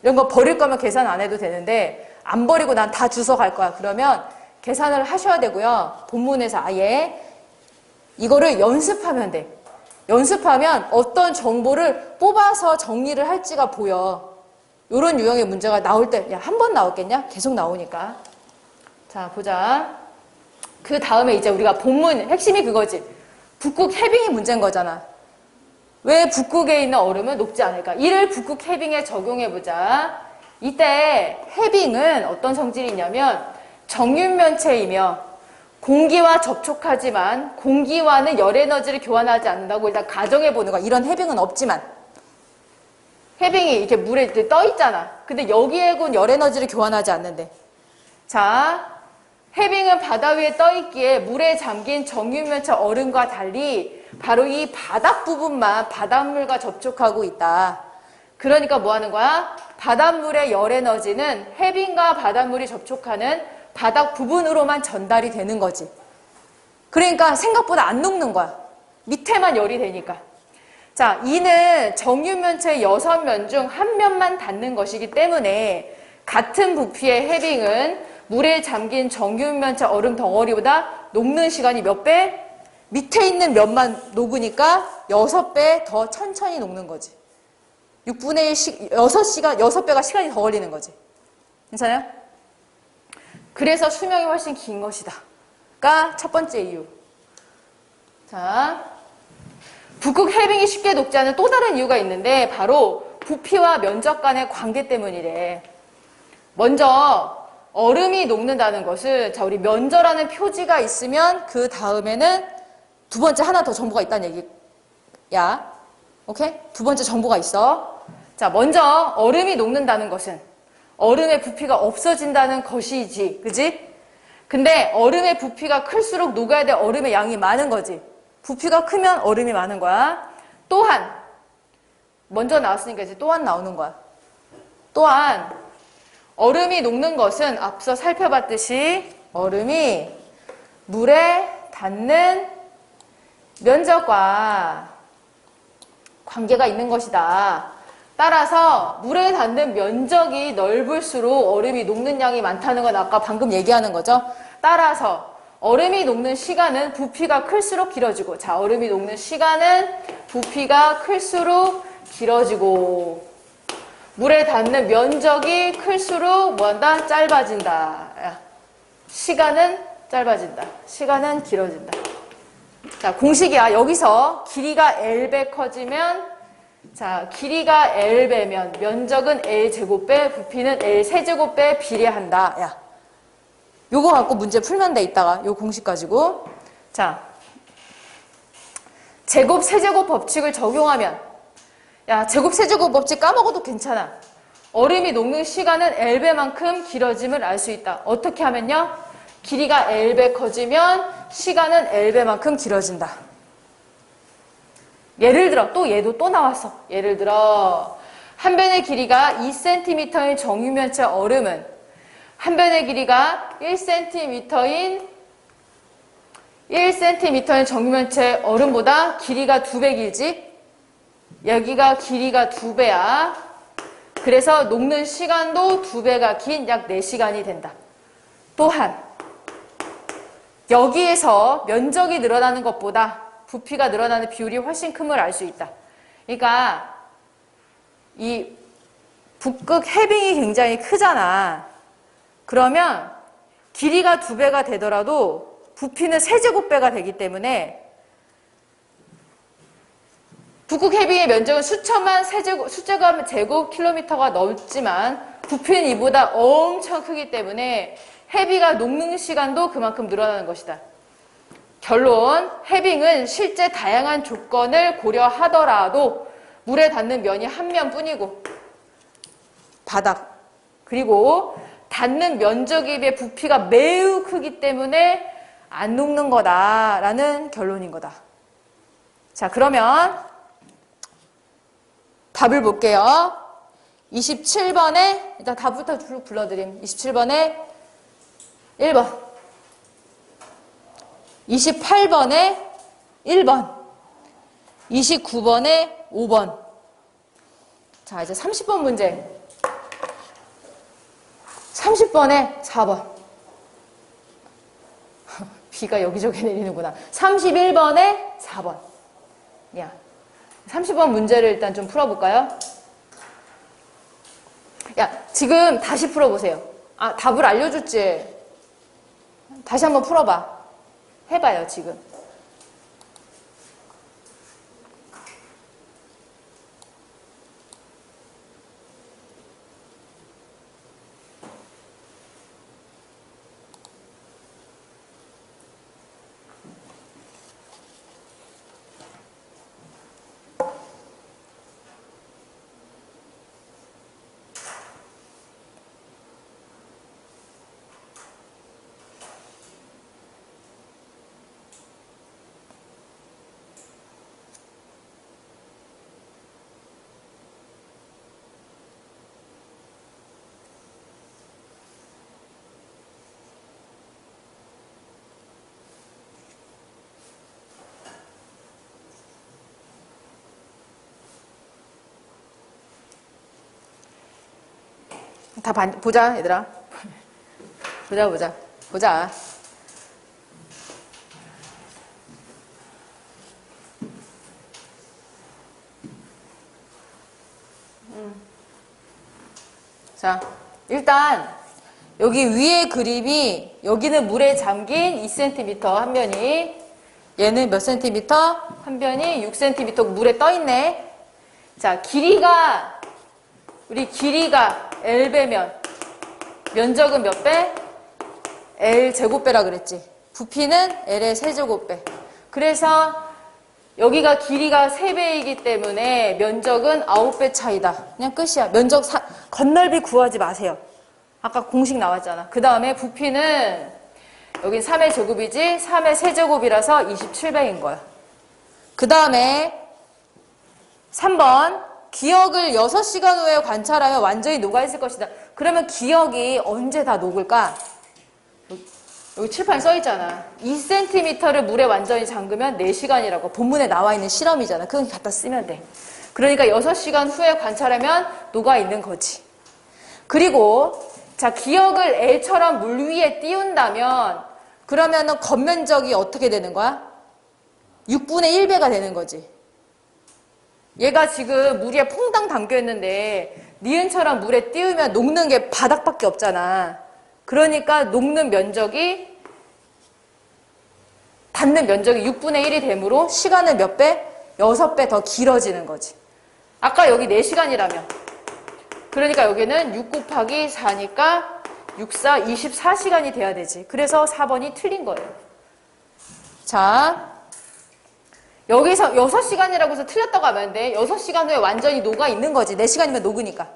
이런 거 버릴 거면 계산 안 해도 되는데 안 버리고 난 다 주워 갈 거야. 그러면 계산을 하셔야 되고요. 본문에서 아예 이거를 연습하면 돼. 연습하면 어떤 정보를 뽑아서 정리를 할지가 보여. 이런 유형의 문제가 나올 때 한 번 나오겠냐? 계속 나오니까. 자, 보자. 그 다음에 이제 우리가 본문 핵심이 그거지. 북극 해빙이 문제인 거잖아. 왜 북극에 있는 얼음은 녹지 않을까? 이를 북극 해빙에 적용해보자. 이때 해빙은 어떤 성질이 있냐면 정유면체이며 공기와 접촉하지만 공기와는 열 에너지를 교환하지 않는다고 일단 가정해 보는 거야. 이런 해빙은 없지만. 해빙이 이렇게 물에 떠 있잖아. 근데 여기에는 열 에너지를 교환하지 않는데. 자, 해빙은 바다 위에 떠 있기에 물에 잠긴 정유면체 얼음과 달리 바로 이 바닥 부분만 바닷물과 접촉하고 있다. 그러니까 뭐 하는 거야? 바닷물의 열 에너지는 해빙과 바닷물이 접촉하는 바닥 부분으로만 전달이 되는 거지. 그러니까 생각보다 안 녹는 거야. 밑에만 열이 되니까. 자, 이는 정유면체 6면 중 한 면만 닿는 것이기 때문에 같은 부피의 해빙은 물에 잠긴 정유면체 얼음 덩어리보다 녹는 시간이 몇 배? 밑에 있는 면만 녹으니까 6배 더 천천히 녹는 거지. 6분의 1, 6배가 시간이 더 걸리는 거지. 괜찮아요? 그래서 수명이 훨씬 긴 것이다. 가 첫 번째 이유. 자, 북극 해빙이 쉽게 녹지 않은 또 다른 이유가 있는데 바로 부피와 면적 간의 관계 때문이래. 먼저 얼음이 녹는다는 것은 자, 우리 면적라는 표지가 있으면 그 다음에는 두 번째 하나 더 정보가 있다는 얘기야. 오케이? 두 번째 정보가 있어. 자, 먼저 얼음이 녹는다는 것은 얼음의 부피가 없어진다는 것이지. 그지? 근데 얼음의 부피가 클수록 녹아야 될 얼음의 양이 많은 거지. 부피가 크면 얼음이 많은 거야. 또한 먼저 나왔으니까 이제 또한 나오는 거야. 또한 얼음이 녹는 것은 앞서 살펴봤듯이 얼음이 물에 닿는 면적과 관계가 있는 것이다. 따라서 물에 닿는 면적이 넓을수록 얼음이 녹는 양이 많다는 건 아까 방금 얘기하는 거죠. 따라서 얼음이 녹는 시간은 부피가 클수록 길어지고, 자, 얼음이 녹는 시간은 부피가 클수록 길어지고, 물에 닿는 면적이 클수록 뭐한다? 짧아진다. 시간은 짧아진다. 시간은 길어진다. 자, 공식이야. 여기서 길이가 L배 커지면, 자, 길이가 L배면 면적은 L제곱배, 부피는 L세제곱배에 비례한다. 야, 요거 갖고 문제 풀면 돼, 이따가. 요 공식 가지고. 자, 제곱, 세제곱 법칙을 적용하면, 야, 제곱, 세제곱 법칙 까먹어도 괜찮아. 얼음이 녹는 시간은 L배만큼 길어짐을 알 수 있다. 어떻게 하면요? 길이가 L배 커지면 시간은 L배만큼 길어진다. 예를 들어, 또 얘도 또 나왔어. 예를 들어, 한 변의 길이가 2cm인 정유면체 얼음은 한 변의 길이가 1cm인 정유면체 얼음보다 길이가 2배 길지? 여기가 길이가 2배야. 그래서 녹는 시간도 2배가 긴 약 4시간이 된다. 또한 여기에서 면적이 늘어나는 것보다 부피가 늘어나는 비율이 훨씬 큼을 알 수 있다. 그러니까 이 북극 해빙이 굉장히 크잖아. 그러면 길이가 2배가 되더라도 부피는 세제곱배가 되기 때문에 북극 해빙의 면적은 수천만 제곱킬로미터가 넘지만 부피는 이보다 엄청 크기 때문에 해빙가 녹는 시간도 그만큼 늘어나는 것이다. 결론, 해빙은 실제 다양한 조건을 고려하더라도 물에 닿는 면이 한 면뿐이고 바닥, 그리고 닿는 면적에 비해 부피가 매우 크기 때문에 안 녹는 거다라는 결론인 거다. 자, 그러면 답을 볼게요. 27번에 일단 답부터 불러드림. 27번에 1번, 28번에 1번, 29번에 5번. 자, 이제 30번 문제. 30번에 4번. 비가 여기저기 내리는구나. 31번에 4번. 야, 30번 문제를 일단 좀 풀어볼까요? 야, 지금 다시 풀어보세요. 아, 답을 알려줬지? 다시 한번 풀어봐. 해봐요, 지금. 보자, 얘들아. 보자. 자, 일단 여기 위에 그림이 여기는 물에 잠긴 2cm 한 변이, 얘는 몇 cm? 한 변이 6cm 물에 떠 있네. 자, 우리 길이가 L배면 면적은 몇 배? L 제곱배라 그랬지. 부피는 L의 세제곱배. 그래서 여기가 길이가 3배이기 때문에 면적은 9배 차이다. 그냥 끝이야. 건널비 구하지 마세요. 아까 공식 나왔잖아. 그 다음에 부피는 여긴 3의 제곱이지 3의 세제곱이라서 27배인 거야. 그 다음에 3번 기억을 6시간 후에 관찰하여 완전히 녹아있을 것이다. 그러면 기억이 언제 다 녹을까? 여기 칠판에 써있잖아. 2cm를 물에 완전히 잠그면 4시간이라고 본문에 나와 있는 실험이잖아. 그건 갖다 쓰면 돼. 그러니까 6시간 후에 관찰하면 녹아있는 거지. 그리고 자, 기억을 L처럼 물 위에 띄운다면 그러면은 겉면적이 어떻게 되는 거야? 6분의 1배가 되는 거지. 얘가 지금 물 위에 퐁당 담겨 있는데 니은처럼 물에 띄우면 녹는 게 바닥밖에 없잖아. 그러니까 닿는 면적이 6분의 1이 되므로 시간은 몇 배? 6배 더 길어지는 거지. 아까 여기 4시간이라며. 그러니까 여기는 6 곱하기 4니까 6, 4, 24시간이 돼야 되지. 그래서 4번이 틀린 거예요. 자, 여기서 6시간이라고 해서 틀렸다고 하면 안 돼. 6시간 후에 완전히 녹아 있는 거지. 4시간이면 녹으니까.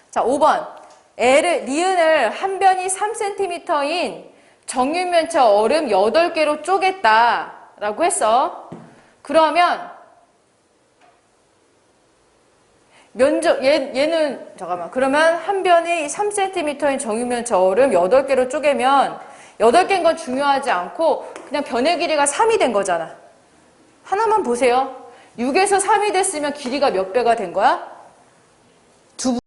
자, 5번. 니은을 한 변이 3cm인 정육면체 얼음 8개로 쪼갰다 라고 했어. 그러면 얘는 잠깐만. 그러면 한 변이 3cm인 정육면체 얼음 8개로 쪼개면 8개인 건 중요하지 않고 그냥 변의 길이가 3이 된 거잖아. 하나만 보세요. 6에서 3이 됐으면 길이가 몇 배가 된 거야?